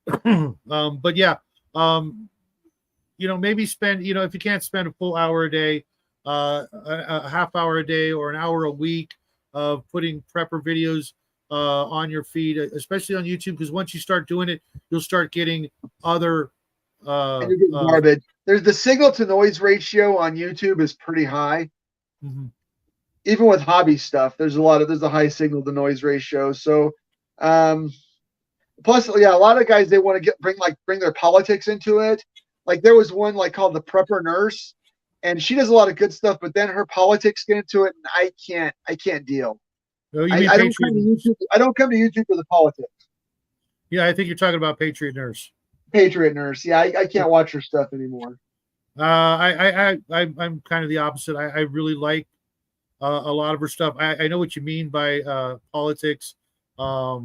But yeah, um, maybe spend, if you can't spend a full hour a day, a half hour a day or an hour a week of putting prepper videos on your feed, especially on YouTube, because once you start doing it, you'll start getting other. And you're getting garbage. There's the signal to noise ratio on YouTube is pretty high. Mm-hmm. Even with hobby stuff, there's a high signal to noise ratio. So, plus, yeah, a lot of guys, they want to bring their politics into it. Like there was one like called the Prepper Nurse, and she does a lot of good stuff, but then her politics get into it, and I can't deal. Oh, you mean Patriot? I don't come to YouTube for the politics. Yeah, I think you're talking about Patriot Nurse. Patriot Nurse. Yeah, I can't watch her stuff anymore. I'm kind of the opposite. I really like a lot of her stuff. I know what you mean by politics. I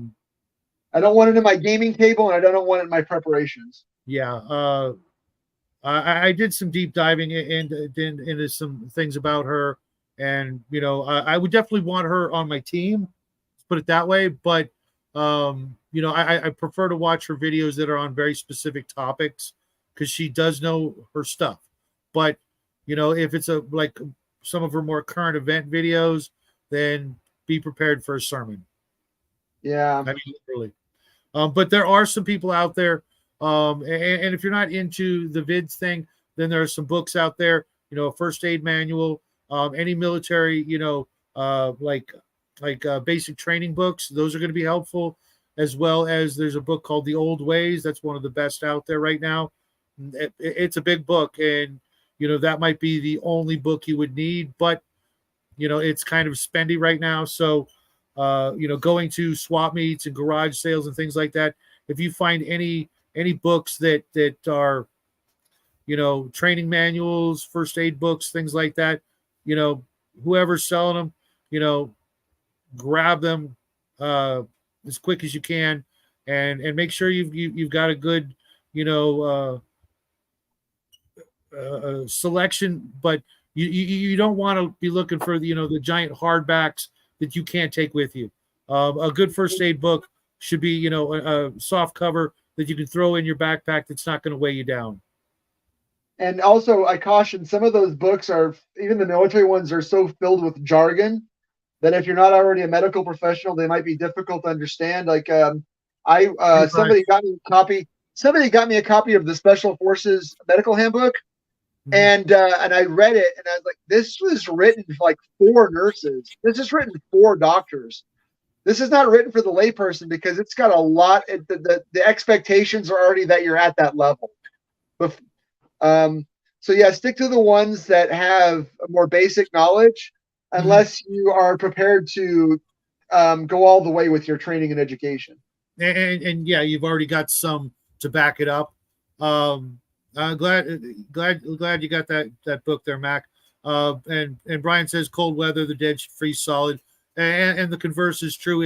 don't want it in my gaming table, and I don't want it in my preparations. Yeah. I did some deep diving into some things about her, and I would definitely want her on my team. Let's put it that way. But I prefer to watch her videos that are on very specific topics because she does know her stuff. But if it's like some of her more current event videos, then be prepared for a sermon. Yeah, I mean, literally. But there are some people out there, and if you're not into the vids thing, then there are some books out there. A first aid manual, any military, like basic training books. Those are going to be helpful, as well as there's a book called The Old Ways. That's one of the best out there right now. It's a big book, and that might be the only book you would need, but it's kind of spendy right now. So going to swap meets and garage sales and things like that, if you find any books that are training manuals, first aid books, things like that, whoever's selling them, grab them as quick as you can, and make sure you've got a good selection, but you don't want to be looking for the giant hardbacks that you can't take with you. A good first aid book should be a soft cover that you can throw in your backpack that's not going to weigh you down. And also, I caution, some of those books even the military ones are so filled with jargon that if you're not already a medical professional, they might be difficult to understand. Like somebody got me a copy of the Special Forces Medical Handbook. Mm-hmm. And I read it, and I was like, this was written for like 4 nurses. This is written for doctors. This is not written for the layperson because it's got a lot. The expectations are already that you're at that level. But, so yeah, stick to the ones that have more basic knowledge, unless you are prepared to go all the way with your training and education. And yeah, you've already got some to back it up. Glad you got that book there, Mac. And Brian says cold weather, the dead freeze solid, and the converse is true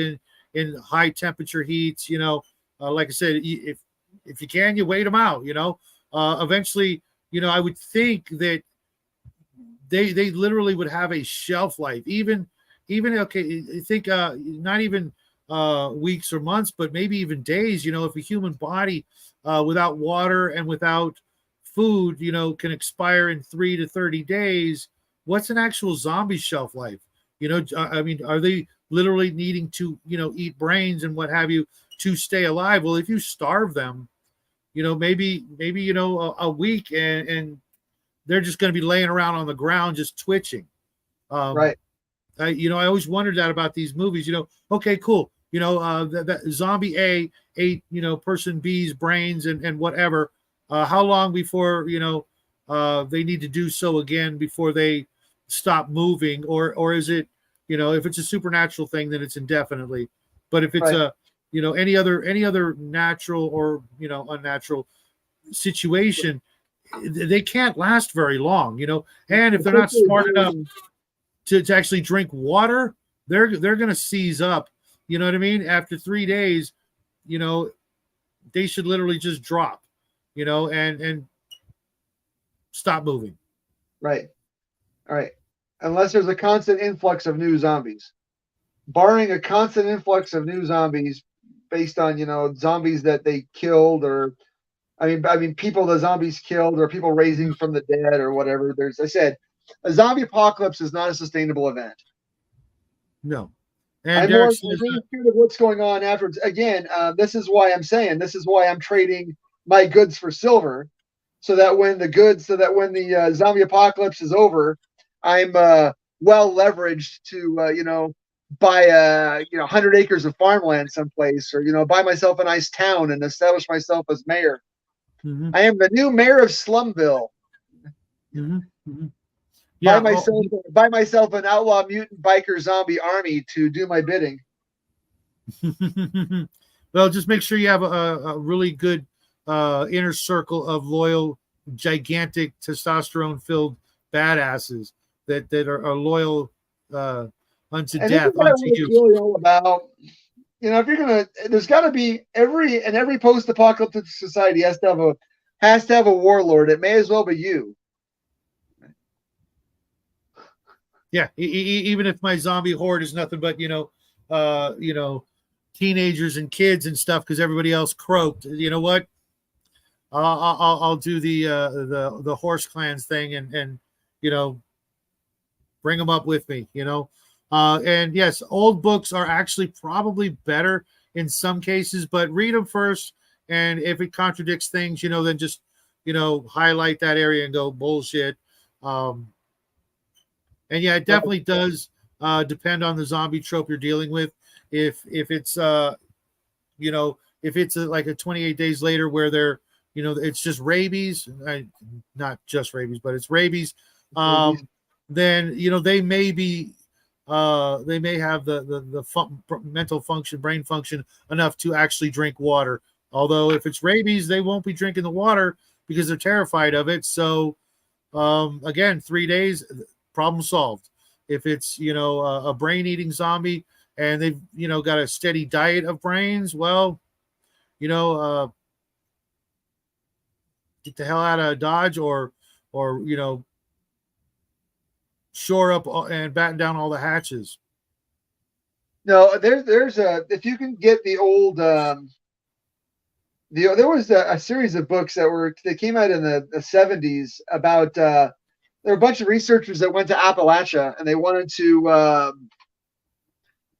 in high temperature heats. Like I said, if you can, you wait them out. Eventually, I would think that they literally would have a shelf life. Even okay, I think not even weeks or months, but maybe even days. If a human body without water and without food, can expire in 3 to 30 days. What's an actual zombie shelf life? I mean, are they literally needing to, eat brains and what have you to stay alive? Well, if you starve them, maybe a week and they're just going to be laying around on the ground just twitching. Right. I always wondered that about these movies. Okay, cool. That zombie A ate, person B's brains and whatever. How long before they need to do so again before they stop moving, or is it if it's a supernatural thing, then it's indefinitely. But if it's a any other natural or unnatural situation, they can't last very long. And if they're not smart enough to actually drink water, they're going to seize up. You know what I mean? After 3 days, you know, they should literally just drop, you know, and stop moving. Right. All right. Unless there's a constant influx of new zombies. Barring a constant influx of new zombies based on, you know, zombies that they killed, or I mean people the zombies killed, or people raising from the dead or whatever. There's, I said, a zombie apocalypse is not a sustainable event. No. And I'm Derek more says, really scared of what's going on afterwards. Again, this is why I'm saying, this is why I'm trading my goods for silver, so that when the zombie apocalypse is over, I'm well leveraged to buy 100 acres of farmland someplace, or buy myself a nice town and establish myself as mayor. mm-hmm, I am the new mayor of Slumville. mm-hmm, mm-hmm. Buy Yeah. myself an outlaw mutant biker zombie army to do my bidding. Well, just make sure you have a really good inner circle of loyal, gigantic, testosterone-filled badasses that are loyal unto And death, isn't that unto what it's you. really all about? If you're gonna, there's got to be every post-apocalyptic society has to have a warlord. It may as well be you. Yeah, even if my zombie horde is nothing but teenagers and kids and stuff, because everybody else croaked. You know what? I'll do the horse clans thing and bring them up with me. And yes, old books are actually probably better in some cases, but read them first, and if it contradicts things, then just highlight that area and go bullshit. And yeah, it definitely does depend on the zombie trope you're dealing with. If it's like a 28 days later where they're it's just rabies, not just rabies, but it's rabies. Then they may be they may have the mental function, brain function enough to actually drink water. Although if it's rabies, they won't be drinking the water because they're terrified of it. So again, 3 days. Problem solved. If it's a brain eating zombie and they've got a steady diet of brains, well, get the hell out of Dodge, or shore up and batten down all the hatches. No, there's if you can get the old there was a series of books that came out in the 70s about there were a bunch of researchers that went to Appalachia, and they wanted to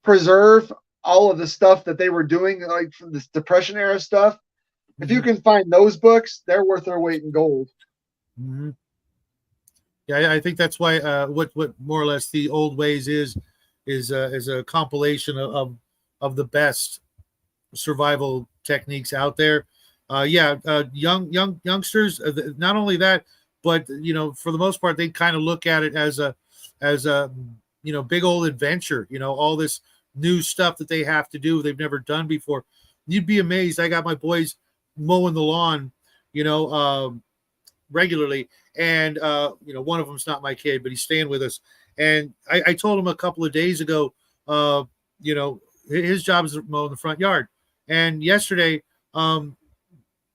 preserve all of the stuff that they were doing, like from this Depression era stuff. Mm-hmm. If you can find those books, they're worth their weight in gold. Mm-hmm. Yeah, I think that's why what more or less the old ways is a compilation of the best survival techniques out there. Youngsters, not only that, but for the most part, they kind of look at it as a big old adventure. All this new stuff that they have to do they've never done before. You'd be amazed. I got my boys mowing the lawn, regularly, and one of them's not my kid, but he's staying with us. And I told him a couple of days ago, his job is to mow in the front yard. And yesterday,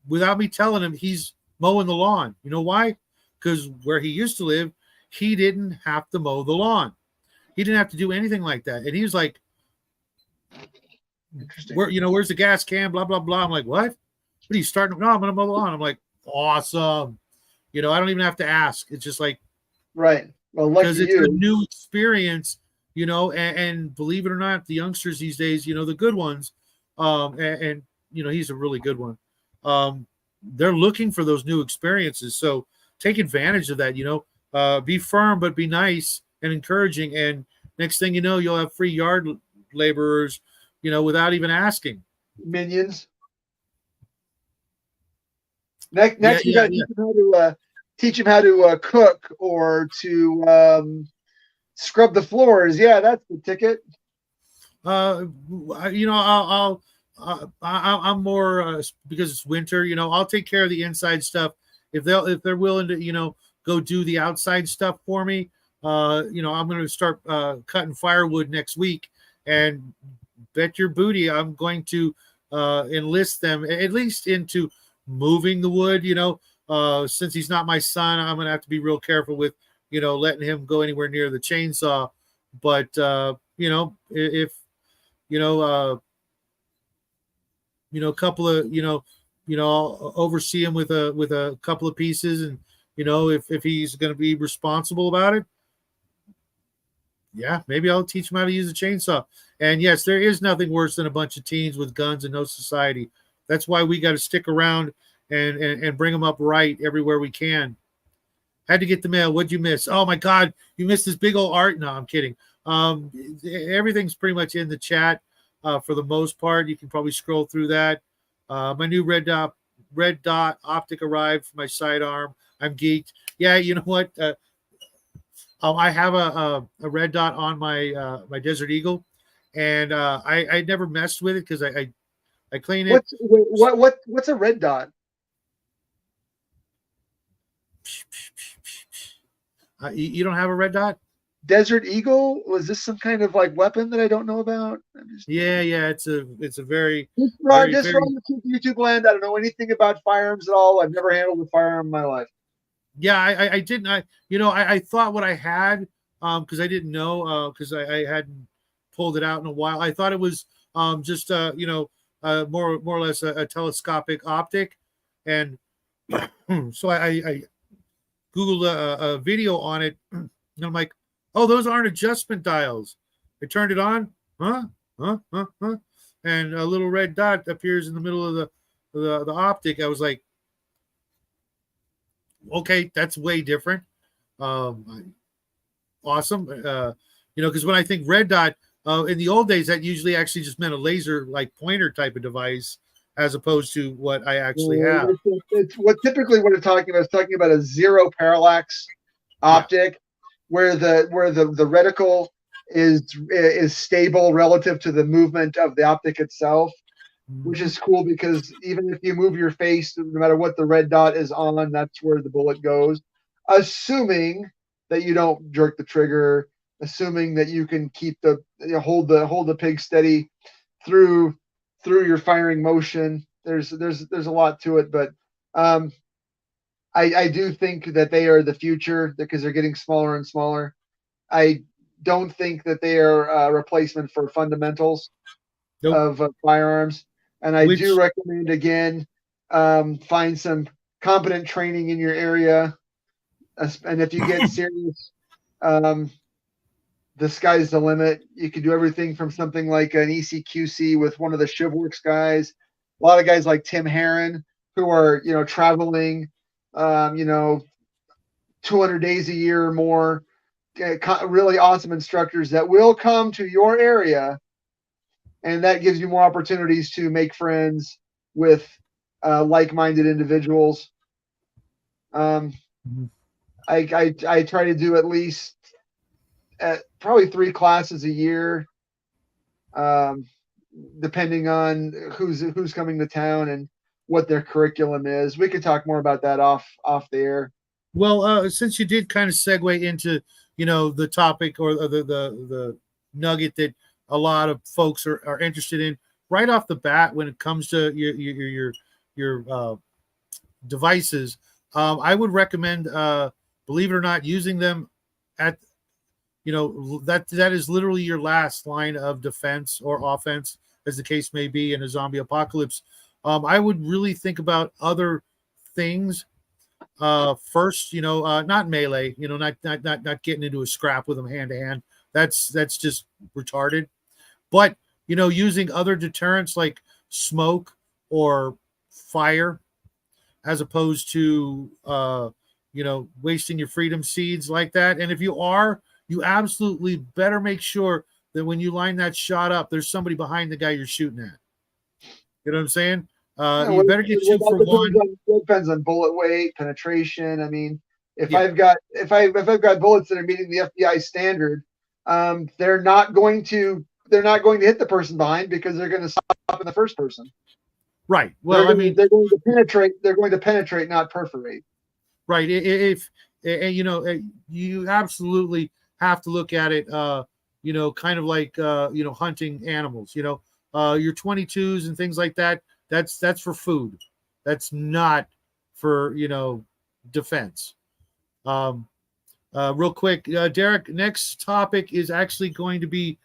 without me telling him, he's mowing the lawn. You know why? Because where he used to live, he didn't have to mow the lawn. He didn't have to do anything like that. And he was like, interesting. Where's the gas can? Blah, blah, blah. I'm like, what? What are you starting? No, I'm going to mow the lawn. I'm like, awesome. I don't even have to ask. It's just like, right. Well, lucky because it's a new experience, and believe it or not, the youngsters these days, the good ones, and he's a really good one. They're looking for those new experiences. So take advantage of that, be firm, but be nice and encouraging. And next thing you know, you'll have free yard laborers, without even asking. Minions. Next, you got to teach them how to cook or to scrub the floors. Yeah, that's the ticket. I'm more because it's winter. I'll take care of the inside stuff. If they're willing to, go do the outside stuff for me, I'm going to start cutting firewood next week, and bet your booty I'm going to enlist them at least into moving the wood. Since he's not my son, I'm going to have to be real careful with letting him go anywhere near the chainsaw. But if a couple of I'll oversee him with a couple of pieces, and if he's going to be responsible about it, yeah, maybe I'll teach him how to use a chainsaw. And yes, there is nothing worse than a bunch of teens with guns and no society. That's why we got to stick around and bring them up right everywhere we can. Had to get the mail. What'd you miss? Oh my God, you missed this big old art. No, I'm kidding. Everything's pretty much in the chat for the most part. You can probably scroll through that. My new red dot optic arrived for my sidearm. I'm geeked. Yeah, you know what? I have a red dot on my my Desert Eagle, and I never messed with it because I clean it. What's a red dot? You don't have a red dot? Desert Eagle? Was this some kind of like weapon that I don't know about? Yeah. It's a very just from the YouTube land. I don't know anything about firearms at all. I've never handled a firearm in my life. Yeah, I didn't. I thought what I had because I didn't know because I hadn't pulled it out in a while. I thought it was just more or less a telescopic optic, and so I Googled a video on it, and I'm like, oh, those aren't adjustment dials. I turned it on, huh, and a little red dot appears in the middle of the optic. I was like, okay, that's way different. Awesome. Because when I think red dot, in the old days, that usually actually just meant a laser like pointer type of device, as opposed to what I actually have. It's what it's talking about. It's talking about a zero parallax optic, where the reticle is stable relative to the movement of the optic itself, which is cool because even if you move your face, no matter what the red dot is on, that's where the bullet goes. Assuming that you don't jerk the trigger, assuming that you can keep hold the pig steady through your firing motion. There's a lot to it, but I do think that they are the future because they're getting smaller and smaller. I don't think that they are a replacement for fundamentals of firearms. And I do recommend, again, find some competent training in your area. And if you get serious, the sky's the limit. You can do everything from something like an ECQC with one of the Shivworks guys. A lot of guys like Tim Herron who are, traveling, 200 days a year or more. Really awesome instructors that will come to your area. And that gives you more opportunities to make friends with like-minded individuals. I try to do at least probably 3 classes a year, depending on who's coming to town and what their curriculum is. We could talk more about that off the air. Well, since you did kind of segue into the topic or the nugget that a lot of folks are interested in right off the bat when it comes to your devices, I would recommend, believe it or not, using them at that is literally your last line of defense or offense, as the case may be in a zombie apocalypse. I would really think about other things first. Not melee. Not getting into a scrap with them hand to hand. That's just retarded. But using other deterrents like smoke or fire, as opposed to wasting your freedom seeds like that. And if you absolutely better make sure that when you line that shot up, there's somebody behind the guy you're shooting at. You know what I'm saying? You better get you for one. It depends on bullet weight, penetration. I mean, if I've got bullets that are meeting the FBI standard, they're not going to hit the person behind because they're going to stop in the first person. Right. Well, they're going to penetrate. They're going to penetrate, not perforate. Right. If and you absolutely have to look at it, kind of like hunting animals. Your 22s and things like that. That's for food. That's not for defense. Um, Real quick, Derek. Next topic is actually going to be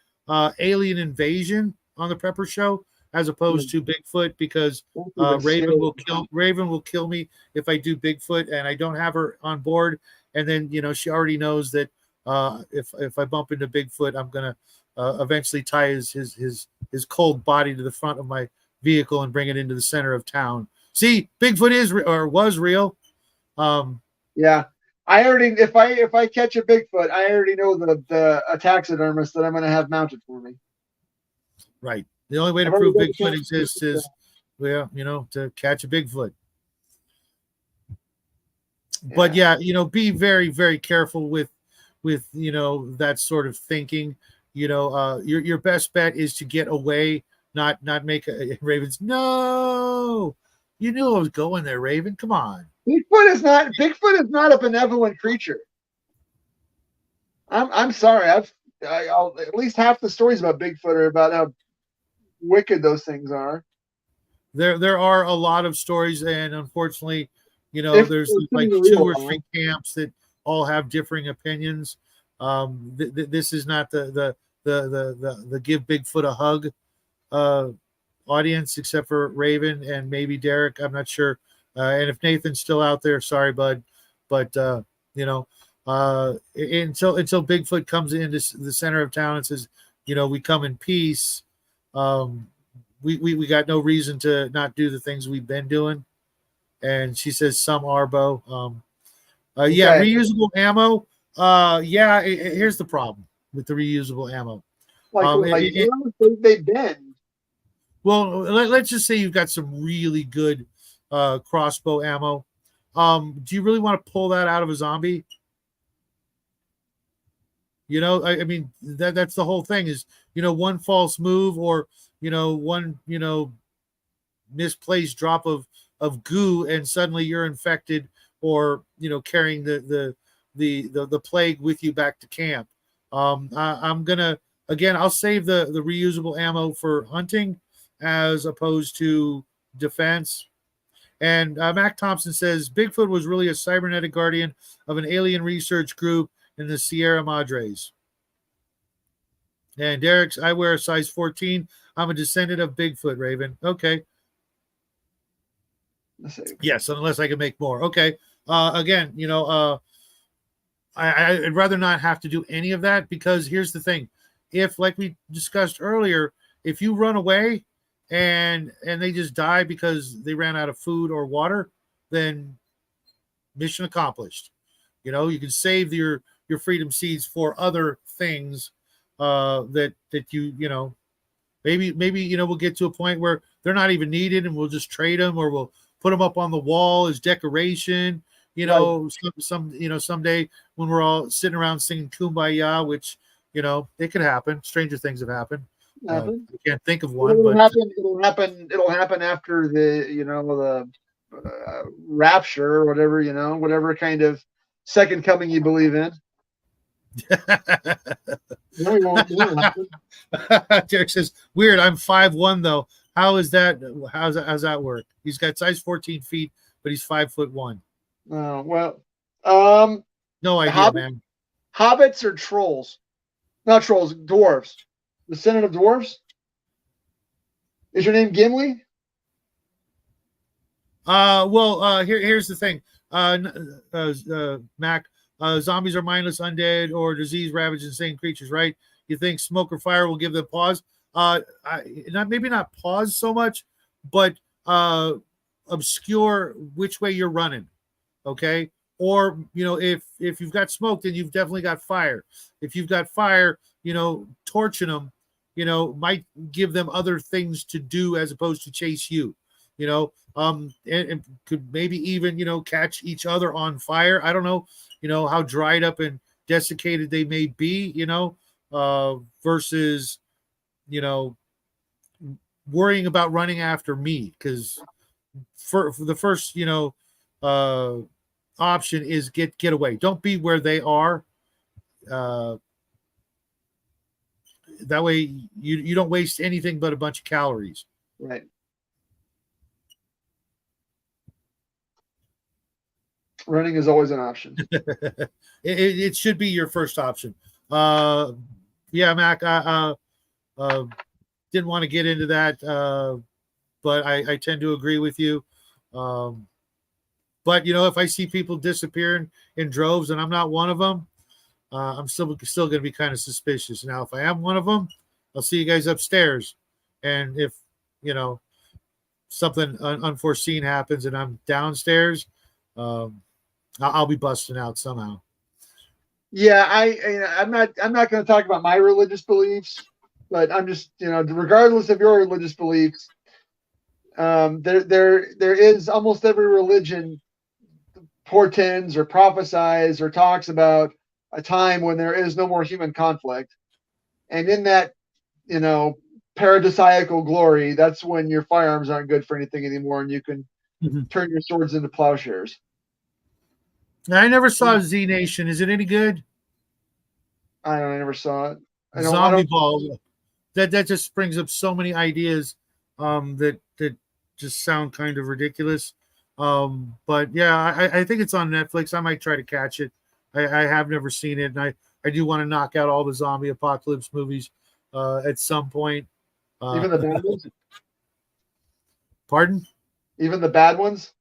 alien invasion on the Prepper Show, as opposed to Bigfoot, because Raven will kill me if I do Bigfoot, and I don't have her on board. And then she already knows that if I bump into Bigfoot, I'm gonna eventually tie his cold body to the front of my vehicle and bring it into the center of town. See, Bigfoot was real. Yeah. I already, if I catch a Bigfoot, I already know a taxidermist that I'm going to have mounted for me. Right. The only way to prove Bigfoot exists is, to catch a Bigfoot. Yeah. But be very, very careful with that sort of thinking. Your best bet is to get away, not make a Raven's. No, you knew I was going there, Raven. Come on. Bigfoot is not a benevolent creature. I'm sorry. I'll at least half the stories about Bigfoot are about how wicked those things are. There are a lot of stories, and unfortunately, there's like 2 or 3 camps that all have differing opinions. This is not the give Bigfoot a hug audience, except for Raven and maybe Derek. I'm not sure. And if Nathan's still out there, sorry, bud. But until Bigfoot comes into the center of town and says, we come in peace, we got no reason to not do the things we've been doing. And she says some Arbo. Yeah, reusable ammo. Here's the problem with the reusable ammo. They bend. Well, let's just say you've got some really good crossbow ammo. Do you really want to pull that out of a zombie? I mean, that's the whole thing is, one false move or, one, misplaced drop of goo, and suddenly you're infected or, carrying the plague with you back to camp. I'm going to, again, I'll save the reusable ammo for hunting as opposed to defense. And Mac Thompson says Bigfoot was really a cybernetic guardian of an alien research group in the Sierra Madres. And Derek's, I wear a size 14. I'm a descendant of Bigfoot, Raven. Okay. Yes, unless I can make more. Okay. Again, I'd rather not have to do any of that, because here's the thing. If, like we discussed earlier, if you run away and they just die because they ran out of food or water, then mission accomplished. You can save your freedom seeds for other things that maybe we'll get to a point where they're not even needed and we'll just trade them, or we'll put them up on the wall as decoration. Someday when we're all sitting around singing Kumbaya, which it could happen. Stranger things have happened. I can't think of one. It'll happen after the rapture or whatever, whatever kind of second coming you believe in. Derek says, weird. I'm 5'1" though. How's that work? He's got size 14 feet, but he's 5'1". Well, no idea, man. Hobbits or trolls? Not trolls, dwarves. Descendant of dwarves? Is your name Gimli? Here's the thing. Mac, zombies are mindless undead or disease-ravaged insane creatures, right? You think smoke or fire will give them pause? Maybe not pause so much, but obscure which way you're running. Okay. Or, if you've got smoke, then you've definitely got fire. If you've got fire, torching them, might give them other things to do as opposed to chase you, and could maybe even, catch each other on fire. I don't know, how dried up and desiccated they may be, versus, worrying about running after me. Because for the first, option is get away. Don't be where they are. That way you don't waste anything but a bunch of calories. Right. Running is always an option. It should be your first option. Yeah, Mac, I didn't want to get into that, but I tend to agree with you. But, if I see people disappearing in droves and I'm not one of them, I'm still going to be kind of suspicious. Now, if I am one of them, I'll see you guys upstairs. And if, something unforeseen happens and I'm downstairs, I'll be busting out somehow. Yeah, I'm not going to talk about my religious beliefs, but I'm just, regardless of your religious beliefs, there is almost every religion portends or prophesies or talks about a time when there is no more human conflict. And in that, paradisiacal glory, that's when your firearms aren't good for anything anymore and you can turn your swords into plowshares. I never saw Z Nation. Is it any good? I never saw it. Zombie Ball. That just brings up so many ideas that just sound kind of ridiculous. But yeah, I think it's on Netflix. I might try to catch it. I have never seen it, and I do want to knock out all the zombie apocalypse movies at some point. Even the bad ones? Pardon? Even the bad ones?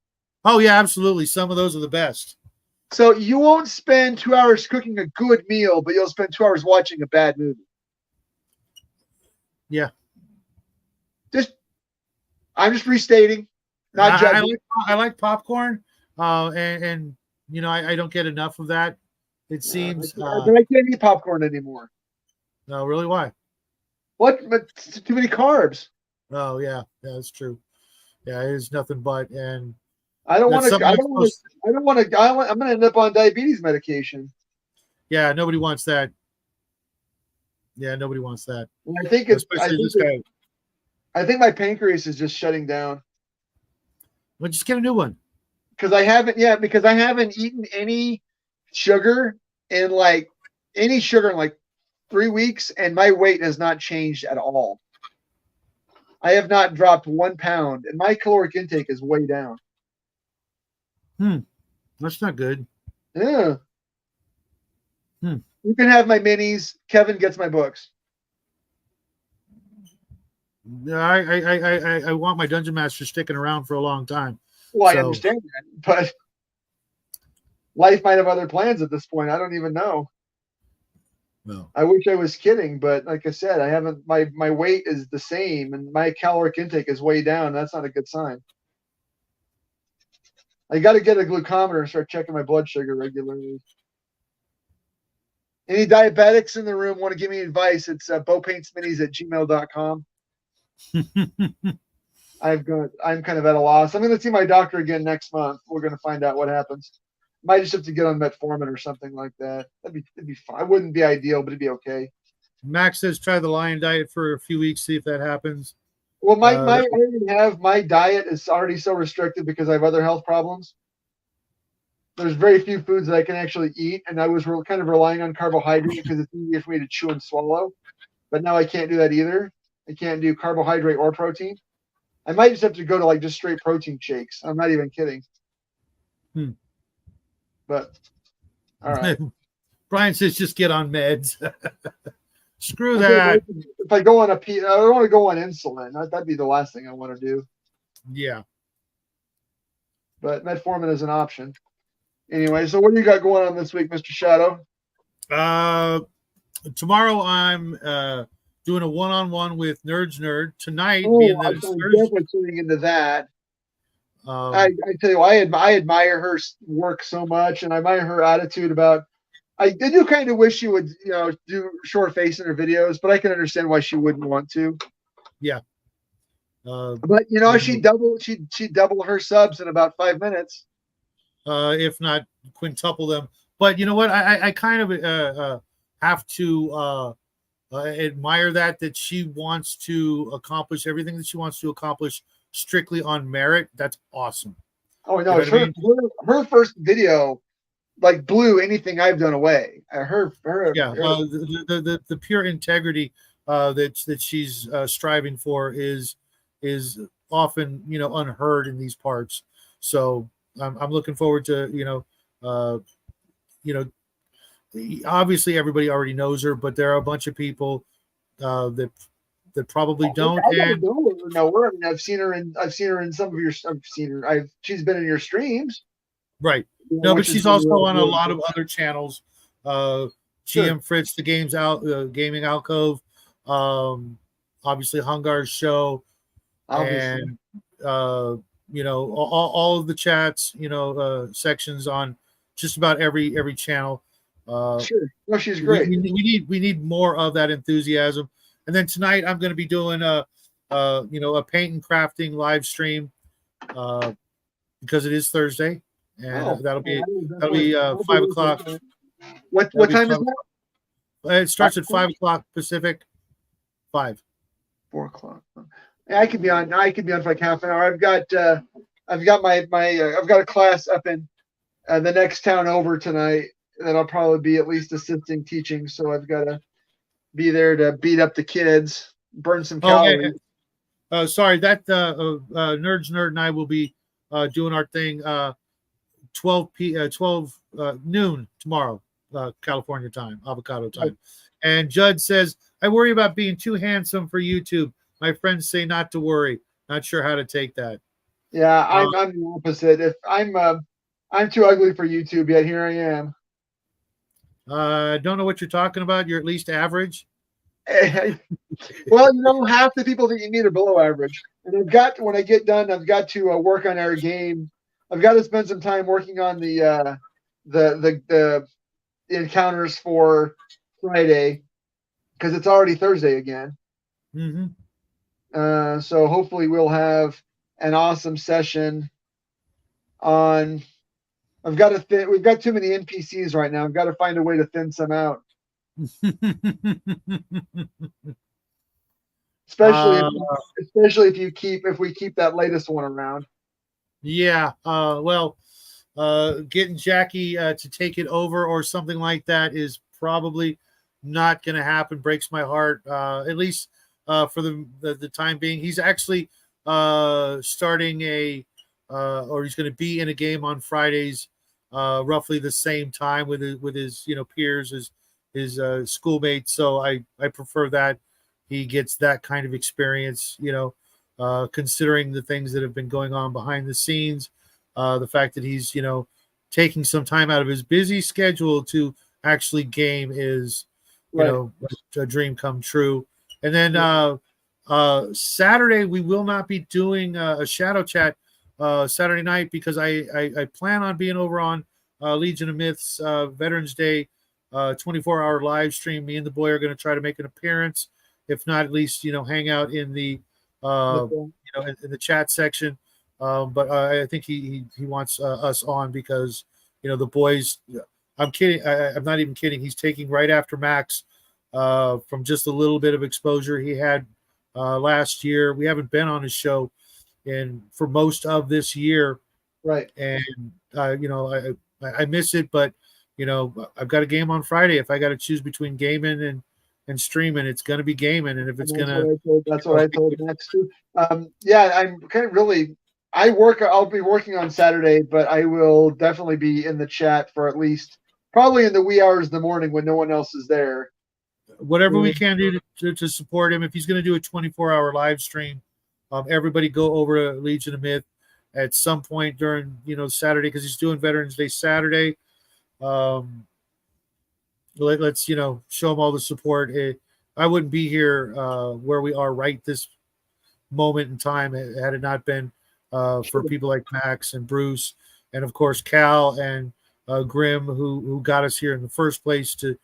Oh yeah, absolutely. Some of those are the best. So you won't spend 2 hours cooking a good meal, but you'll spend 2 hours watching a bad movie. Yeah. I'm just restating, not judging. I like popcorn, and I don't get enough of that. It seems. But I can't eat popcorn anymore. No, really? Why? What? But too many carbs. Oh yeah, that's true. Yeah, it is nothing but, and I don't want to. I'm going to end up on diabetes medication. Yeah, nobody wants that. Yeah, nobody wants that. And I think I think my pancreas is just shutting down. Well, just get a new one. Because I haven't eaten any sugar in like 3 weeks, and my weight has not changed at all. I have not dropped 1 pound, and my caloric intake is way down. That's not good. Yeah. You can have my minis. Kevin gets my books. Yeah, I want my Dungeon Master sticking around for a long time. Well, I understand that, but life might have other plans at this point. I don't even know. No. I wish I was kidding, but like I said, I haven't. My weight is the same, and my caloric intake is way down. That's not a good sign. I got to get a glucometer and start checking my blood sugar regularly. Any diabetics in the room want to give me advice? It's bopaintsminis@gmail.com. I'm kind of at a loss. I'm going to see my doctor again next month. We're going to find out what happens. Might just have to get on metformin or something like that. It'd be fine. It wouldn't be ideal, but it'd be okay. Max says try the lion diet for a few weeks, see if that happens. Well, my diet is already so restricted because I have other health problems. There's very few foods that I can actually eat, and I was kind of relying on carbohydrate because it's easier for me to chew and swallow. But now I can't do that either. I can't do carbohydrate or protein. I might just have to go to just straight protein shakes. I'm not even kidding. But all right. Brian says just get on meds. Screw that. If I go on I don't want to go on insulin. That'd be the last thing I want to do. Yeah. But metformin is an option. Anyway, so what do you got going on this week, Mr. Shadow? Tomorrow I'm doing a one-on-one with Nerds Nerd. Tonight, I'm definitely tuning into that. I tell you, I admire her work so much, and I admire her attitude about. I do kind of wish she would, do short face in her videos, but I can understand why she wouldn't want to. Yeah. But she'd double her subs in about 5 minutes. If not quintuple them. But you know what? I kind of have to admire that she wants to accomplish everything that she wants to accomplish strictly on merit. That's awesome. Oh You no, know it's what I her, mean? her first video like blew anything I've done away. Yeah, Her the pure integrity that she's striving for is often unheard in these parts. So I'm looking forward to you know obviously everybody already knows her, but there are a bunch of people that probably don't. I gotta And go know her. I mean, I've seen her in some of your. I've seen her. She's been in your streams, right, you know, no, but which has she's been also really, on a really lot good. of other channels. Uh, Sure, GM Fritz, the games out, gaming alcove, um, obviously Hungar's show, obviously. and all of the chats, sections on just about every channel. Uh, Sure. No, she's we, great. we, we need more of that enthusiasm. And then tonight I'm going to be doing a paint and crafting live stream uh, because it is Thursday, and Oh, that'll well, be I will that'll be definitely. I'll be 5 o'clock. looking. What That'll be time is five. that? It Five starts at o'clock? 5 o'clock Pacific. 5. 4 o'clock. Yeah, I could be on. I could be on for like half an hour. I've got I've got a class up in the next town over tonight that I'll probably be at least assisting teaching. So I've got to be there to beat up the kids, burn some Oh, calories. sorry. That Nerds Nerd and I will be doing our thing 12 noon tomorrow, California time, avocado time. And Judd says, I worry about being too handsome for YouTube. My friends say not to worry. Not sure how to take that. Yeah, Uh, I'm the opposite. If I'm too ugly for YouTube, yet here I am. don't know what you're talking about. You're at least average. Well, half the people that you meet are below average. And when I get done, I've got to work on our game. I've got to spend some time working on the encounters for Friday because it's already Thursday again. Mm-hmm. So hopefully we'll have an awesome session on. We've got too many NPCs right now. I've got to find a way to thin some out. Especially uh, if we keep that latest one around. yeah. Getting Jackie to take it over or something like that is probably not going to happen. Breaks my heart. At least for the time being, he's actually starting or he's going to be in a game on Fridays, roughly the same time with his peers, his schoolmates. So I prefer that he gets that kind of experience. Considering the things that have been going on behind the scenes, the fact that he's taking some time out of his busy schedule to actually game is Right. a dream come true. And then Saturday we will not be doing a shadow chat Saturday night because I plan on being over on Legion of Myths Veterans Day 24-hour live stream. Me and the boy are going to try to make an appearance, if not at least hang out in the in the chat section. But I think he wants us on because the boys. I'm kidding. I'm not even kidding. He's taking right after Max from just a little bit of exposure he had last year. We haven't been on his show for most of this year, Right. and I miss it. But I've got a game on Friday. If I got to choose between gaming and streaming, it's going to be gaming. And if it's going to, that's what I told Max too. Yeah, I'm kind of really. I'll be working on Saturday, but I will definitely be in the chat for at least probably in the wee hours of the morning when no one else is there. Whatever we can do to support him. If he's going to do a 24-hour live stream, everybody go over to Legion of Myth at some point during Saturday because he's doing Veterans Day Saturday. Let's show him all the support. I wouldn't be here where we are right this moment in time had it not been for people like Max and Bruce and of course Cal and Grim who got us here in the first place to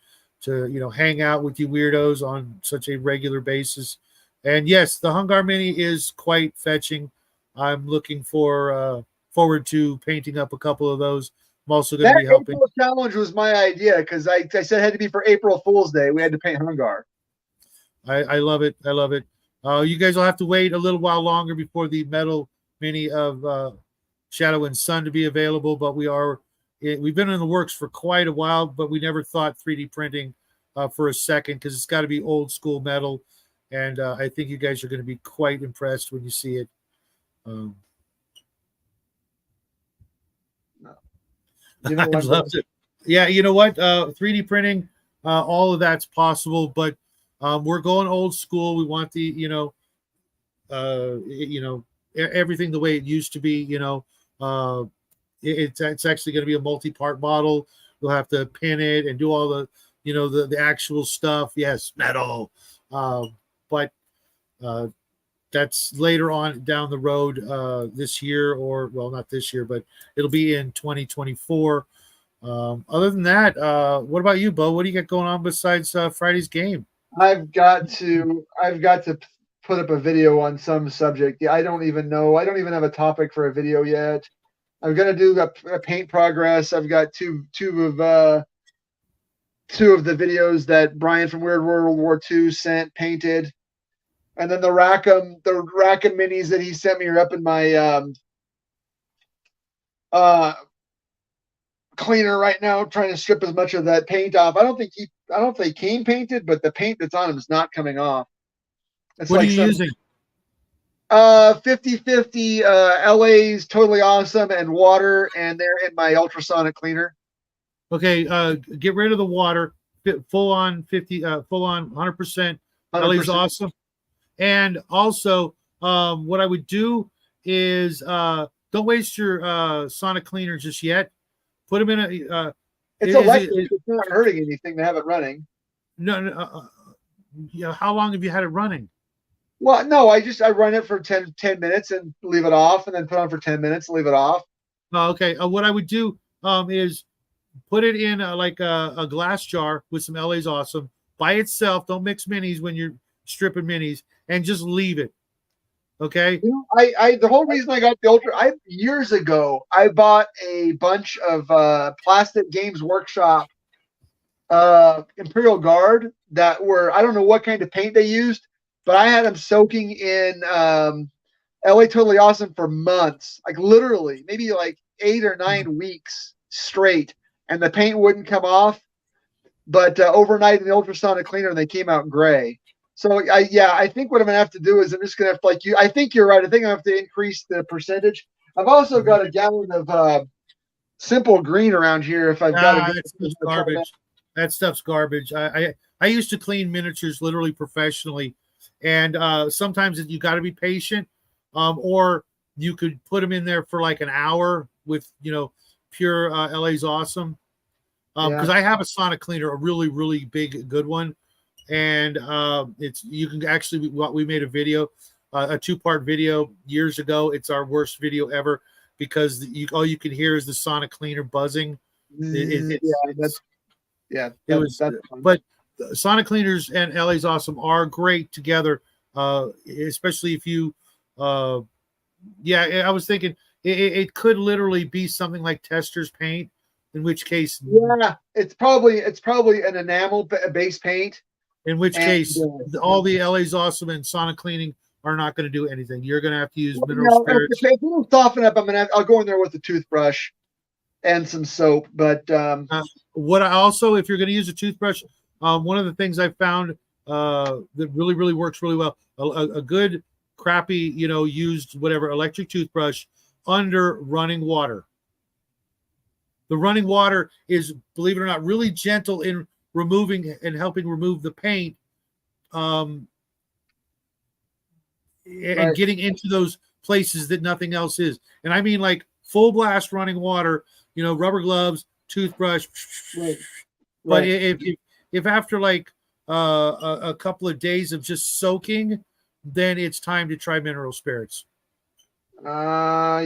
hang out with you weirdos on such a regular basis. And yes, the Hungar Mini is quite fetching. I'm looking forward to painting up a couple of those. I'm also going to be helping. April challenge was my idea because I said it had to be for April Fool's Day. We had to paint Hungar. I love it. I love it. You guys will have to wait a little while longer before the metal mini of Shadow and Sun to be available, but we've been in the works for quite a while, but we never thought 3D printing for a second, because it's got to be old school metal, and I think you guys are going to be quite impressed when you see it. You know, I'd love to. Yeah, you know what? 3D printing, all of that's possible, but we're going old school. We want the everything the way it used to be. It's actually going to be a multi-part model. You'll have to pin it and do all the the actual stuff. Yes, metal, but that's later on down the road this year, or well, not this year, but it'll be in 2024. Other than that, what about you, Bo? What do you got going on besides Friday's game? I've got to put up a video on some subject. Yeah, I don't even know. I don't even have a topic for a video yet. I'm gonna do a paint progress. I've got two of the videos that Brian from Weird World War II sent painted, and then the Rackham minis that he sent me are up in my cleaner right now, trying to strip as much of that paint off. I don't think they came painted, but the paint that's on them is not coming off. It's what are you using? 50/50 LA's Totally Awesome and water, and they're in my ultrasonic cleaner. Okay, get rid of the water. Full on 100%. LA's Awesome. And also, what I would do is don't waste your sonic cleaner just yet. Put them in a. It's electric. It's not hurting anything to have it running. No. How long have you had it running? Well, no, I run it for 10 minutes and leave it off, and then put on for 10 minutes and leave it off. Oh, okay. What I would do is put it in like a glass jar with some LA's Awesome by itself. Don't mix minis when you're stripping minis, and just leave it. Okay. The whole reason I got the Ultra, years ago, I bought a bunch of Plastic Games Workshop Imperial Guard that were, I don't know what kind of paint they used, but I had them soaking in LA Totally Awesome for months, like literally maybe like 8 or 9 weeks straight, and the paint wouldn't come off. But overnight in the ultrasonic cleaner, they came out gray. So I think what I'm gonna have to do is I'm just gonna have to, I think you're right. I think I have to increase the percentage. I've also got a gallon of simple green around here. If I've got that stuff's garbage. That stuff's garbage. I used to clean miniatures literally professionally, and sometimes you got to be patient, or you could put them in there for like an hour with pure LA's Awesome, because I have a sonic cleaner, a really really big good one. And you can actually, we made a video, a 2-part video years ago. It's our worst video ever, because all you can hear is the sonic cleaner buzzing. But sonic cleaners and LA's Awesome are great together, especially if you I was thinking it could literally be something like Tester's paint, in which case it's probably an enamel base paint. In which case, all the LA's Awesome and sonic cleaning are not going to do anything. You're going to have to use mineral spirits. If it'll soften up, I'll go in there with a toothbrush and some soap. But what I also, if you're going to use a toothbrush, one of the things I found that really really works really well, a good crappy used whatever electric toothbrush under running water. The running water is, believe it or not, really gentle in removing and helping remove the paint, and getting into those places that nothing else is. And I mean like full blast running water, rubber gloves, toothbrush. Right. But if after like a couple of days of just soaking, then it's time to try mineral spirits. I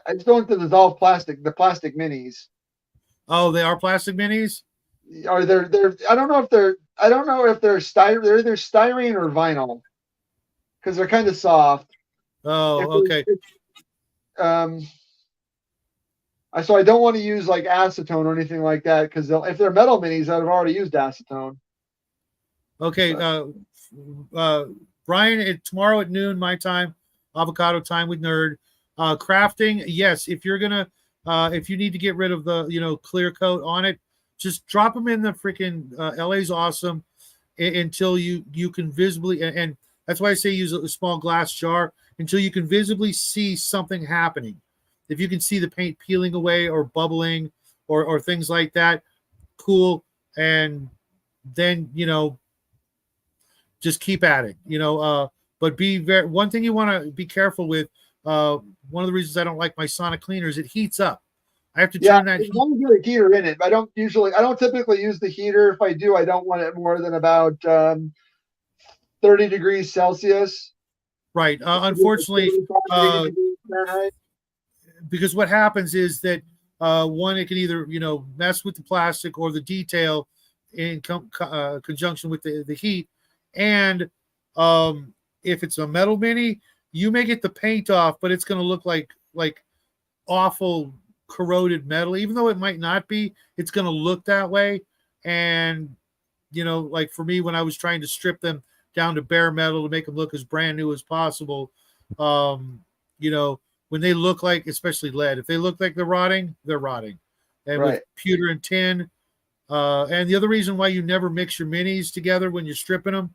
just don't want to dissolve the plastic minis. Oh, they are plastic minis? Are they're I don't know if they're styrene. They're either styrene or vinyl, because they're kind of soft. Oh, okay. So I don't want to use like acetone or anything like that, because if they're metal minis, I've already used acetone. Okay, Brian, tomorrow at noon my time, avocado time with Nerd. Crafting, yes. If you're gonna, if you need to get rid of the clear coat on it, just drop them in the freaking LA's awesome until you can visibly, and that's why I say use a small glass jar until you can visibly see something happening. If you can see the paint peeling away or bubbling or things like that, cool. And then just keep at it. But one thing you want to be careful with. One of the reasons I don't like my sonic cleaner is it heats up. I have to turn that. As long as you have a heater in it. I don't typically use the heater. If I do, I don't want it more than about 30 degrees Celsius. Right. Unfortunately, because what happens is that one, it can either mess with the plastic or the detail in conjunction with the heat, and if it's a metal mini, you may get the paint off, but it's going to look like awful corroded metal, even though it might not be. It's going to look that way. And like for me, when I was trying to strip them down to bare metal to make them look as brand new as possible, when they look like, especially lead, if they look like they're rotting, they're rotting. And right. With pewter and tin, and the other reason why you never mix your minis together when you're stripping them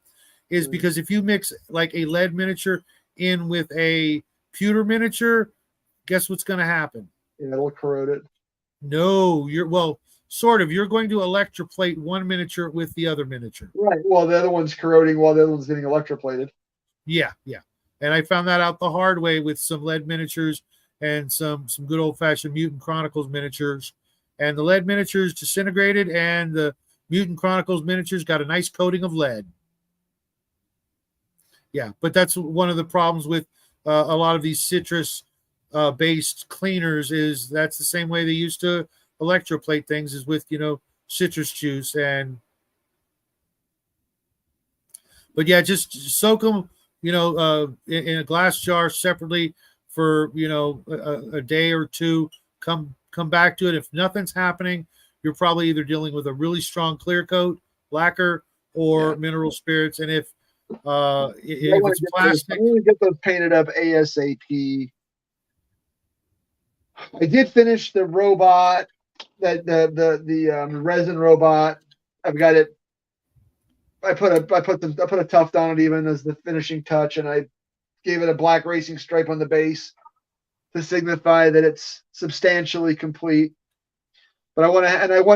is because if you mix like a lead miniature in with a pewter miniature, guess what's going to happen? Yeah, it'll corrode it. No, sort of. You're going to electroplate one miniature with the other miniature. Right. Well, the other one's corroding while the other one's getting electroplated. Yeah. And I found that out the hard way with some lead miniatures and some good old-fashioned Mutant Chronicles miniatures. And the lead miniatures disintegrated, and the Mutant Chronicles miniatures got a nice coating of lead. Yeah, but that's one of the problems with a lot of these citrus based cleaners is that's the same way they used to electroplate things is with citrus juice. But yeah, just soak them in a glass jar separately for a day or two. Come back to it. If nothing's happening, you're probably either dealing with a really strong clear coat, lacquer, or mineral spirits. And if it's plastic, I'm gonna get those painted up ASAP. I did finish the robot, the resin robot. I've got it. I put a tuft on it even as the finishing touch, and I gave it a black racing stripe on the base to signify that it's substantially complete. But I want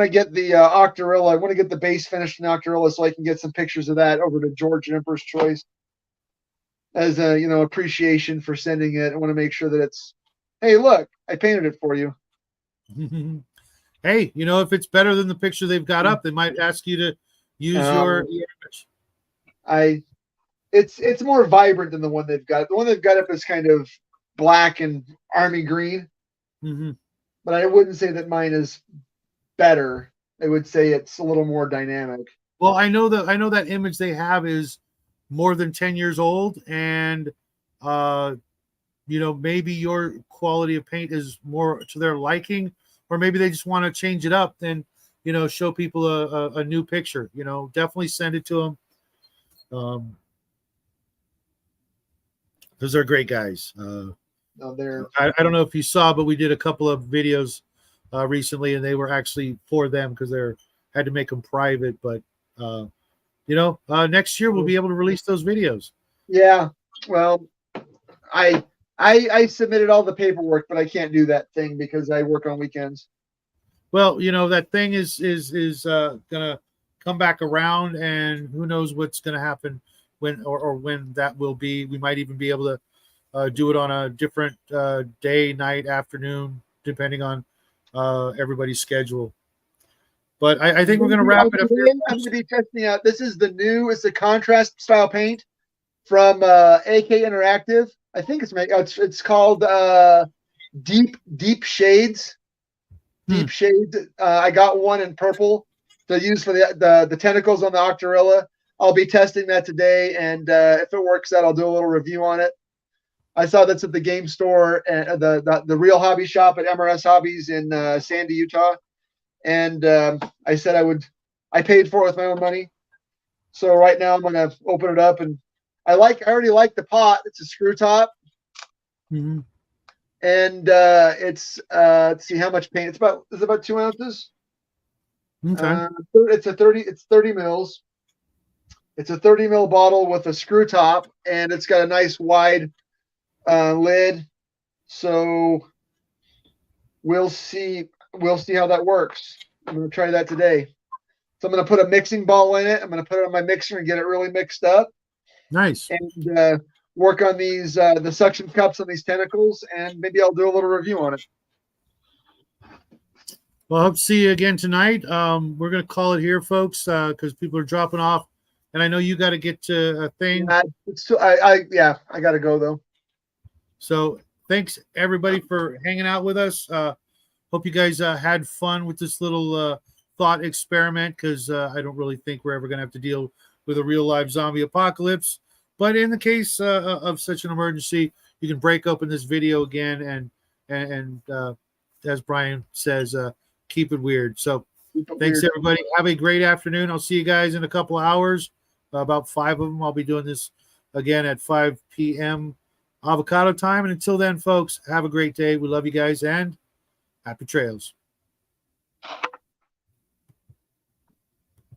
to get the Octorilla. I want to get the base finished in Octorilla so I can get some pictures of that over to George and Emperor's Choice as a appreciation for sending it. I want to make sure that it's, hey, look, I painted it for you. Hey, if it's better than the picture they've got up, they might ask you to use your image. It's more vibrant than the one they've got. The one they've got up is kind of black and army green. Mm-hmm. But I wouldn't say that mine is better. I would say it's a little more dynamic. Well, I know that image they have is more than 10 years old, and maybe your quality of paint is more to their liking, or maybe they just want to change it up and show people a new picture. Definitely send it to them. Those are great guys. I don't know if you saw, but we did a couple of videos recently, and they were actually for them because they had to make them private. But next year we'll be able to release those videos. Yeah. Well, I submitted all the paperwork, but I can't do that thing because I work on weekends. Well, that thing is gonna come back around, and who knows what's gonna happen when that will be. We might even be able to do it on a different day, night, afternoon, depending on everybody's schedule. But I think we're going to wrap it up here. I'm going to be testing out. This is it's a contrast style paint from AK Interactive. I think it's called Deep Shades. Deep Shades. I got one in purple to use for the tentacles on the Octorilla. I'll be testing that today, and if it works out, I'll do a little review on it. I saw that's at the game store, the Real Hobby Shop at MRS Hobbies in Sandy, Utah. And I said I paid for it with my own money. So right now I'm going to open it up, and I already like the pot. It's a screw top. Mm-hmm. and it's let's see how much paint. It's about 2 ounces. Okay. It's 30 mils. It's a 30 mil bottle with a screw top, and it's got a nice wide lid. So we'll see how that works. I'm gonna try that today. So I'm gonna put a mixing ball in it. I'm gonna put it on my mixer and get it really mixed up, Nice. and work on these the suction cups on these tentacles, and maybe I'll do a little review on it. Well, I hope to see you again tonight. We're going to call it here, folks, because people are dropping off. And I know you got to get to a thing. I got to go, though. So thanks, everybody, for hanging out with us. Hope you guys had fun with this little thought experiment, because I don't really think we're ever going to have to deal with a real live zombie apocalypse. But in the case of such an emergency, you can break open this video again and as Brian says, keep it weird. So thanks, everybody. Have a great afternoon. I'll see you guys in a couple of hours, about 5 of them. I'll be doing this again at 5 p.m. avocado time. And until then, folks, have a great day. We love you guys, and happy trails.